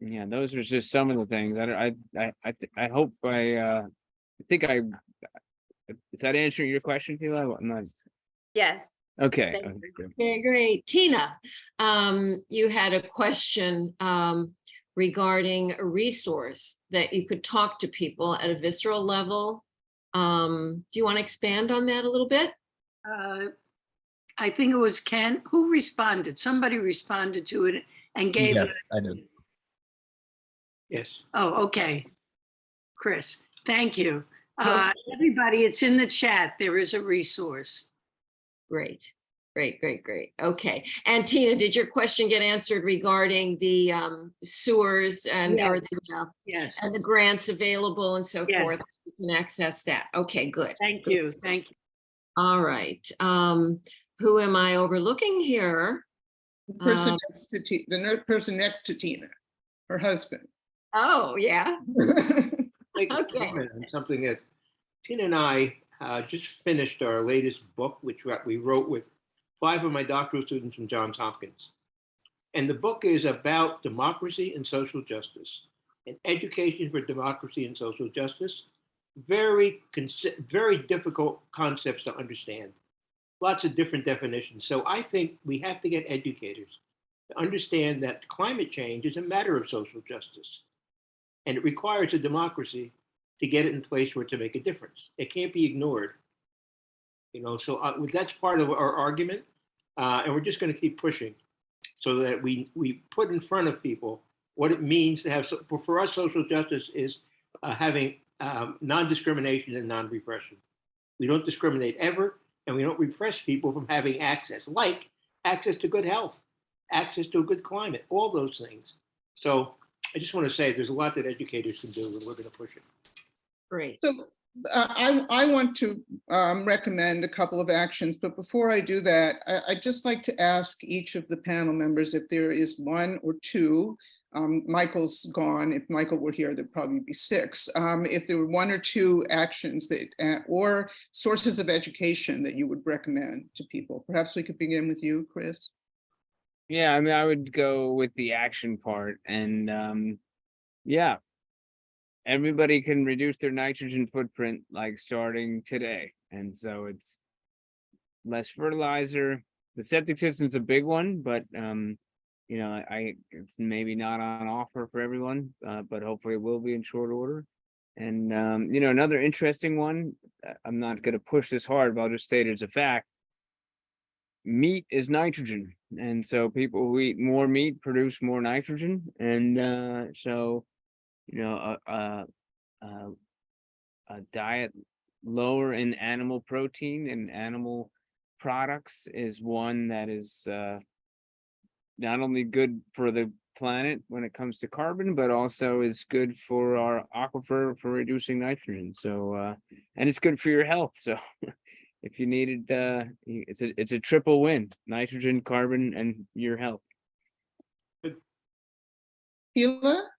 yeah, those are just some of the things. I hope is that answering your question, Tila? I'm not. Yes. Okay. Thank Okay, you. good. Okay, great. Tina, you had a question regarding a resource that you could talk to people at a visceral level. Do you want to expand on that a little bit? I think it was Ken who responded. Somebody responded to it and gave it. Yes, I did. Yes. Oh, okay. Chris, thank you. Everybody, it's in the chat. There is a resource. Great, great, great, great. Okay. And Tina, did your question get answered regarding the sewers and or the, Yes. and the grants available and so Yes. forth? You can access that. Okay, good. Thank good. you. Thank you. All right. Who am I overlooking here? The person next to the person next to Tina, her husband. Oh, yeah. Make a Okay. comment on something that Tina and I just finished our latest book, which we wrote with 5 of my doctoral students from Johns Hopkins. And the book is about democracy and social justice, and education for democracy and social justice. Very difficult concepts to understand. Lots of different definitions. So I think we have to get educators to understand that climate change is a matter of social justice. And it requires a democracy to get it in place for it to make a difference. It can't be ignored. So that's part of our argument. And we're just going to keep pushing so that we put in front of people what it means to have, for us, social justice is having non-discrimination and non-repression. We don't discriminate ever, and we don't repress people from having access, like access to good health, access to a good climate, all those things. So I just want to say there's a lot that educators can do, and we're going to push it. Great. So I want to recommend a couple of actions, but before I do that, I'd just like to ask each of the panel members if there is one or two. Michael's gone. If Michael were here, there'd probably be 6. If there were 1 or 2 actions that or sources of education that you would recommend to people. Perhaps we could begin with you, Chris. Yeah, I mean, I would go with the action part, and yeah, everybody can reduce their nitrogen footprint like starting today. And so it's less fertilizer. The septic system's a big one, but it's maybe not on offer for everyone, but hopefully it will be in short order. And another interesting one, I'm not going to push this hard, but I'll just state it as a fact. Meat is nitrogen, and so people who eat more meat produce more nitrogen, and so a diet lower in animal protein and animal products is one that is not only good for the planet when it comes to carbon, but also is good for our aquifer for reducing nitrogen. So and it's good for your health. So if you need it, it's a triple win: nitrogen, carbon, and your health. Sheila?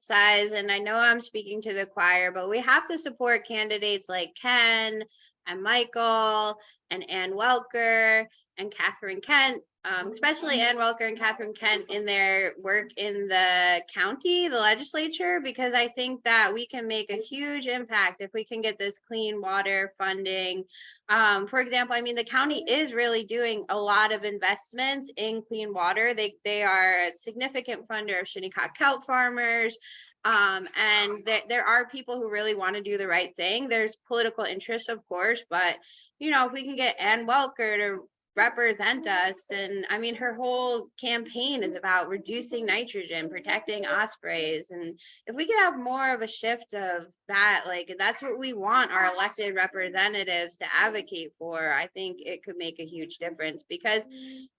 Size, and I know I'm speaking to the choir, but we have to support candidates like Ken and Michael and Ann Welker and Catherine Kent, especially Ann Welker and Catherine Kent in their work in the county, the legislature, because I think that we can make a huge impact if we can get this clean water funding. For example, I mean, the county is really doing a lot of investments in clean water. They are a significant funder of Shinnecock Kelp farmers. And there are people who really want to do the right thing. There's political interest, of course, but if we can get Ann Welker to represent us, and I mean, her whole campaign is about reducing nitrogen, protecting ospreys, and if we could have more of a shift of that, like that's what we want our elected representatives to advocate for, I think it could make a huge difference. Because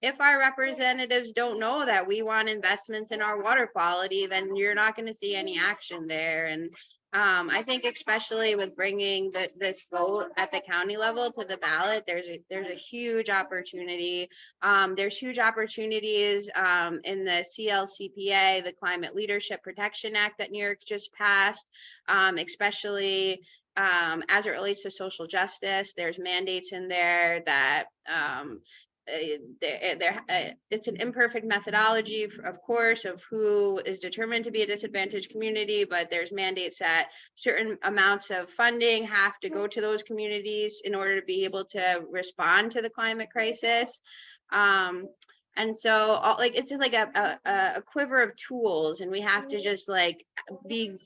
if our representatives don't know that we want investments in our water quality, then you're not going to see any action there. And I think especially with bringing this vote at the county level to the ballot, there's a huge opportunity. There's huge opportunities in the CLCPA, the Climate Leadership Protection Act that New York just passed, especially as it relates to social justice. There's mandates in there that it's an imperfect methodology, of course, of who is determined to be a disadvantaged community, but there's mandates that certain amounts of funding have to go to those communities in order to be able to respond to the climate crisis. And so like it's just like a quiver of tools, and we have to just like be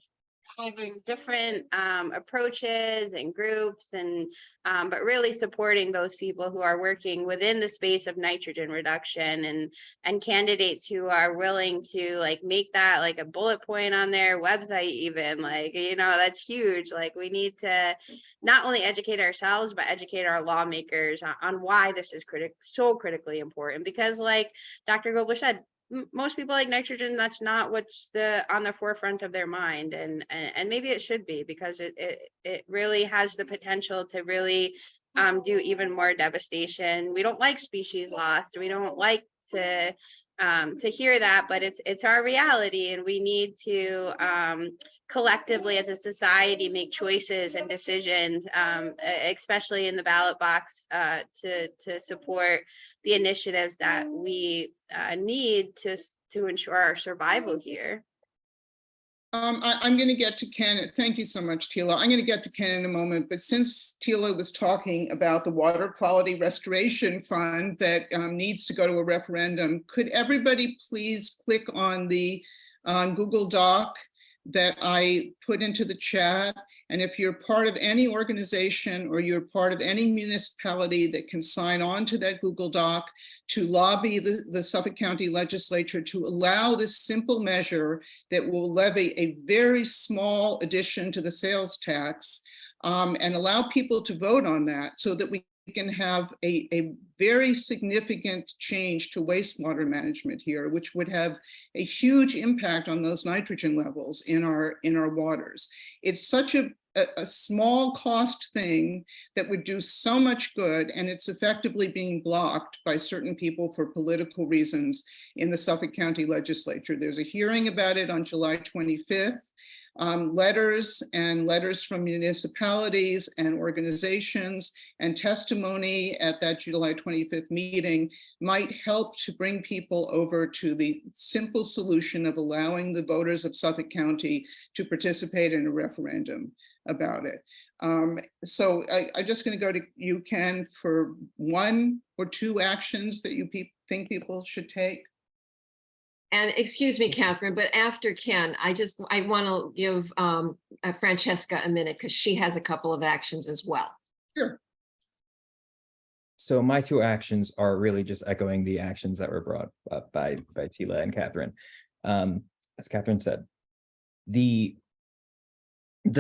having different approaches and groups, and but really supporting those people who are working within the space of nitrogen reduction, and candidates who are willing to like make that like a bullet point on their website, even like, that's huge. Like we need to not only educate ourselves, but educate our lawmakers on why this is so critically important. Because like Dr. Gobler said, most people like nitrogen, that's not what's on the forefront of their mind, and maybe it should be, because it really has the potential to really do even more devastation. We don't like species loss. We don't like to to hear that, but it's our reality, and we need to collectively as a society make choices and decisions, especially in the ballot box, to support the initiatives that we need to ensure our survival here. I'm going to get to Ken. Thank you so much, Tela. I'm going to get to Ken in a moment, but since Tela was talking about the Water Quality Restoration Fund that needs to go to a referendum, could everybody please click on the Google Doc that I put into the chat? And if you're part of any organization or you're part of any municipality that can sign on to that Google Doc to lobby the Suffolk County Legislature to allow this simple measure that will levy a very small addition to the sales tax, and allow people to vote on that so that we can have a very significant change to wastewater management here, which would have a huge impact on those nitrogen levels in our waters. It's such a small cost thing that would do so much good, and it's effectively being blocked by certain people for political reasons in the Suffolk County Legislature. There's a hearing about it on July 25th. Letters from municipalities and organizations and testimony at that July 25th meeting might help to bring people over to the simple solution of allowing the voters of Suffolk County to participate in a referendum about it. So I'm just going to go to you, Ken, for 1 or 2 actions that you think people should take. And excuse me, Catherine, but after Ken, I want to give Francesca a minute because she has a couple of actions as well. Sure. So my 2 actions are really just echoing the actions that were brought up by Tela and Catherine. As Catherine said, the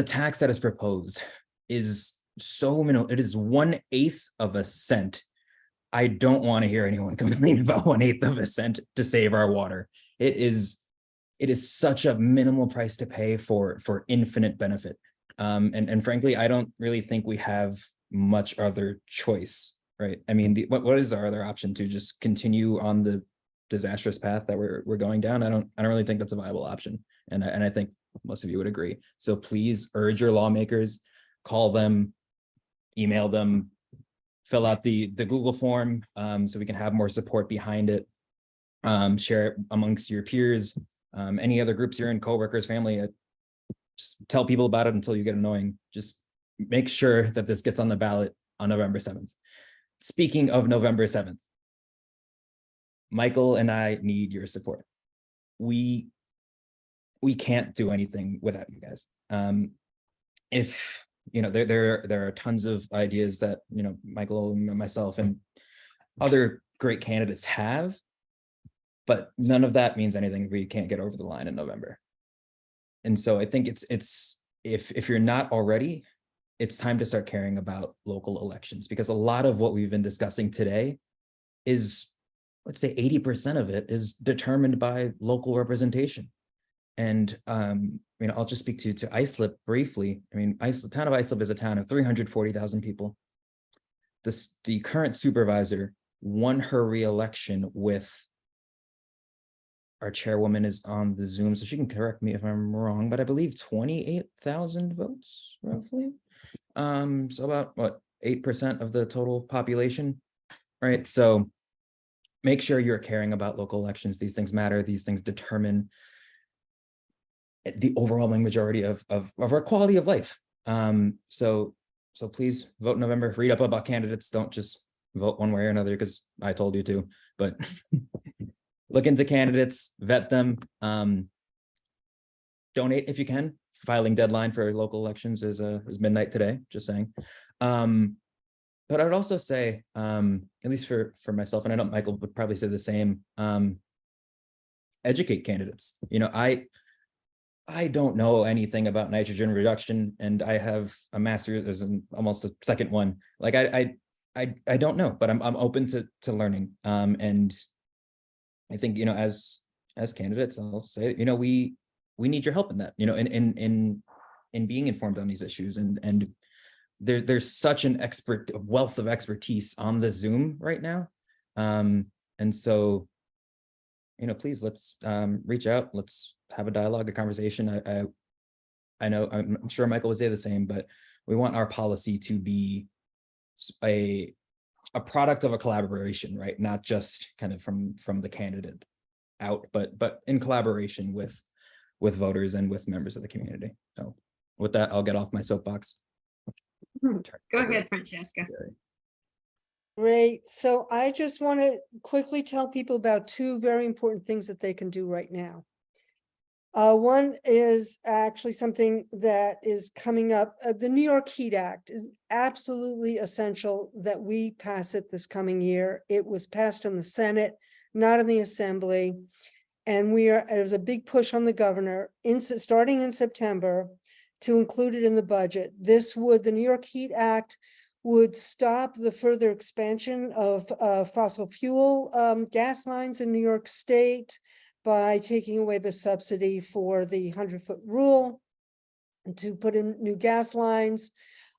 tax that is proposed is so minimal. It is 1/8 of a cent. I don't want to hear anyone complain about 1/8 of a cent to save our water. It is such a minimal price to pay for infinite benefit. And frankly, I don't really think we have much other choice, right? I mean, what is our other option? To just continue on the disastrous path that we're going down? I don't really think that's a viable option. And I think most of you would agree. So please urge your lawmakers, call them, email them, fill out the Google form so we can have more support behind it. Share it amongst your peers, any other groups you're in, coworkers, family. Just tell people about it until you get annoying. Just make sure that this gets on the ballot on November 7th. Speaking of November 7th, Michael and I need your support. We can't do anything without you guys. If you know, there are tons of ideas that, you know, Michael and myself and other great candidates have, but none of that means anything if we can't get over the line in November. And so I think it's if you're not already, it's time to start caring about local elections, because a lot of what we've been discussing today is, let's say 80% of it is determined by local representation. And you know, I'll just speak to Islip briefly. I mean, town of Islip is a town of 340,000 people. The current supervisor won her re-election with, our chairwoman is on the Zoom, so she can correct me if I'm wrong, but I believe 28,000 votes, roughly. So about what, 8% of the total population, right? So make sure you're caring about local elections. These things matter. These things determine the overwhelming majority of our quality of life. So please vote in November. Read up about candidates. Don't just vote one way or another because I told you to, but look into candidates, vet them, donate if you can. Filing deadline for local elections is midnight today, just saying. But I would also say, at least for myself, and I know Michael would probably say the same, educate candidates. You know, I don't know anything about nitrogen reduction, and I have a master's and almost a second one. Like I don't know, but I'm open to learning. And I think, you know, as candidates, I'll say, you know, we need your help in that, you know, in being informed on these issues. And there's such an wealth of expertise on the Zoom right now. And so please let's reach out. Let's have a dialogue, a conversation. I know, I'm sure Michael would say the same, but we want our policy to be a product of a collaboration, right? Not just kind of from the candidate out, but in collaboration with voters and with members of the community. So with that, I'll get off my soapbox. Go ahead, Francesca. Great. So I just want to quickly tell people about two very important things that they can do right now. One is actually something that is coming up. The New York Heat Act is absolutely essential that we pass it this coming year. It was passed in the Senate, not in the Assembly. And there's a big push on the governor starting in September to include it in the budget. The New York Heat Act would stop the further expansion of fossil fuel gas lines in New York State by taking away the subsidy for the 100-foot rule to put in new gas lines.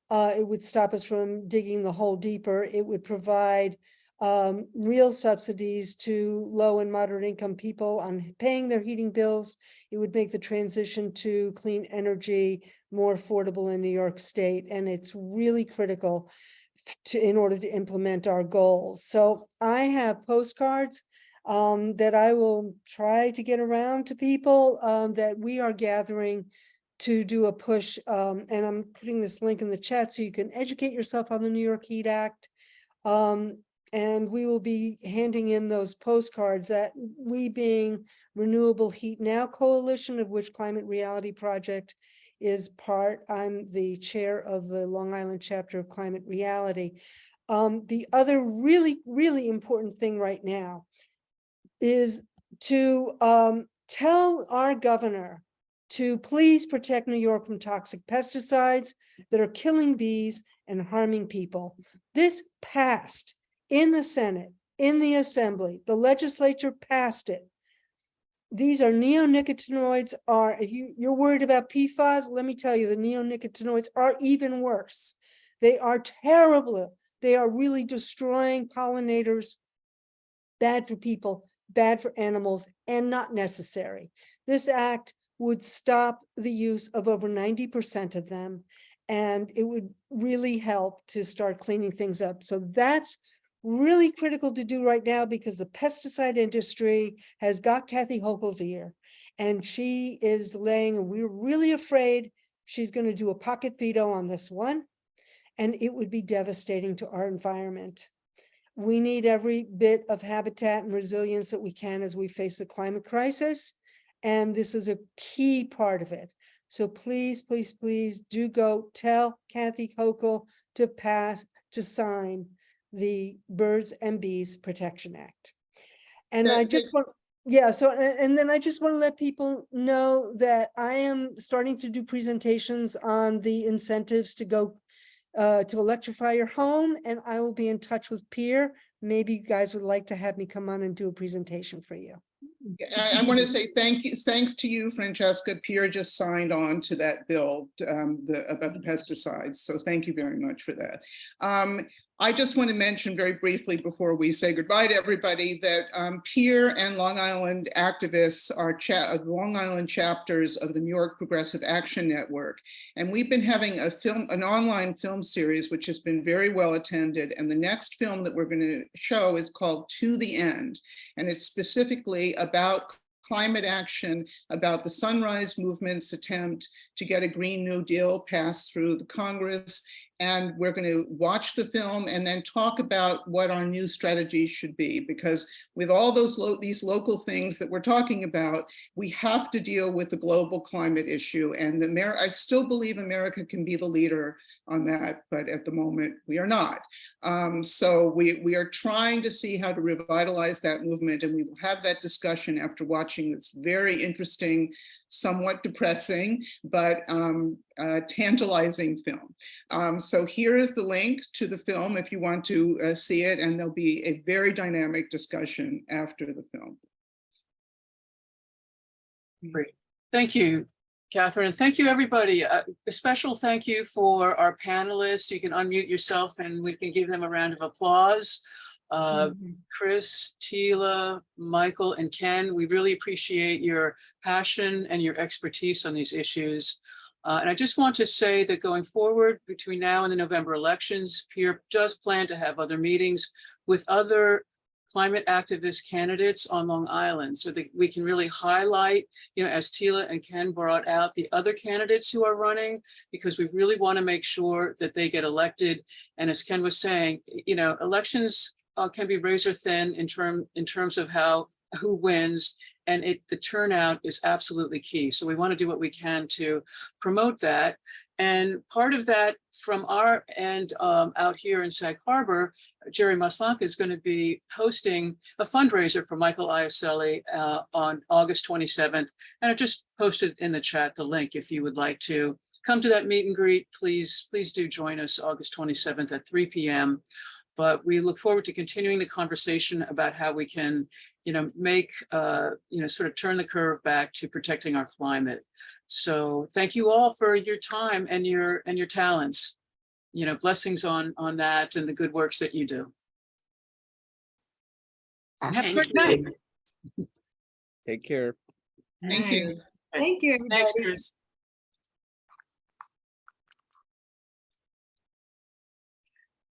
It would stop us from digging the hole deeper. It would provide real subsidies to low and moderate income people on paying their heating bills. It would make the transition to clean energy more affordable in New York State. And it's really critical in order to implement our goals. So I have postcards that I will try to get around to people that we are gathering to do a push. And I'm putting this link in the chat so you can educate yourself on the New York Heat Act. And we will be handing in those postcards that we being Renewable Heat Now Coalition, of which Climate Reality Project is part. I'm the chair of the Long Island chapter of Climate Reality. The other really, really important thing right now is to tell our governor to please protect New York from toxic pesticides that are killing bees and harming people. This passed in the Senate, in the Assembly. The legislature passed it. These are neonicotinoids. If you're worried about PFAS, let me tell you, the neonicotinoids are even worse. They are terrible. They are really destroying pollinators, bad for people, bad for animals, and not necessary. This act would stop the use of over 90% of them, and it would really help to start cleaning things up. So that's really critical to do right now, because the pesticide industry has got Kathy Hochul's ear, and she is delaying, and we're really afraid she's going to do a pocket veto on this one, and it would be devastating to our environment. We need every bit of habitat and resilience that we can as we face the climate crisis, and this is a key part of it. So please, please, please do go tell Kathy Hochul to sign the Birds and Bees Protection Act. And I just want, and then I just want to let people know that I am starting to do presentations on the incentives to go to electrify your home, and I will be in touch with Pierre. Maybe you guys would like to have me come on and do a presentation for you. I want to say thanks to you, Francesca. Pierre just signed on to that bill about the pesticides. So thank you very much for that. I just want to mention very briefly before we say goodbye to everybody that Pierre and Long Island activists are Long Island chapters of the New York Progressive Action Network. And we've been having an online film series, which has been very well attended. And the next film that we're going to show is called To the End. And it's specifically about climate action, about the Sunrise Movement's attempt to get a Green New Deal passed through the Congress. And we're going to watch the film and then talk about what our new strategies should be, because with all these local things that we're talking about, we have to deal with the global climate issue. And I still believe America can be the leader on that, but at the moment we are not. So we are trying to see how to revitalize that movement, and we will have that discussion after watching this very interesting, somewhat depressing, but tantalizing film. So here is the link to the film if you want to see it, and there'll be a very dynamic discussion after the film. Great. Thank you, Catherine. Thank you, everybody. A special thank you for our panelists. You can unmute yourself and we can give them a round of applause. Chris, Tela, Michael, and Ken, we really appreciate your passion and your expertise on these issues. And I just want to say that going forward between now and the November elections, PEER does plan to have other meetings with other climate activist candidates on Long Island so that we can really highlight, as Tela and Ken brought out, the other candidates who are running, because we really want to make sure that they get elected. And as Ken was saying, elections can be razor thin in terms of who wins, and the turnout is absolutely key. So we want to do what we can to promote that. And part of that from our end out here in Sag Harbor, Jerry Maslanka is going to be hosting a fundraiser for Michael Iasilli on August 27th. And I just posted in the chat the link if you would like to come to that meet and greet. Please do join us August 27th at 3 p.m. But we look forward to continuing the conversation about how we can, make, sort of turn the curve back to protecting our climate. So thank you all for your time and your talents. Blessings on that and the good works that you do. And have a Thank great night. Take care. Thank you. Thank you, everybody. Thanks, Chris.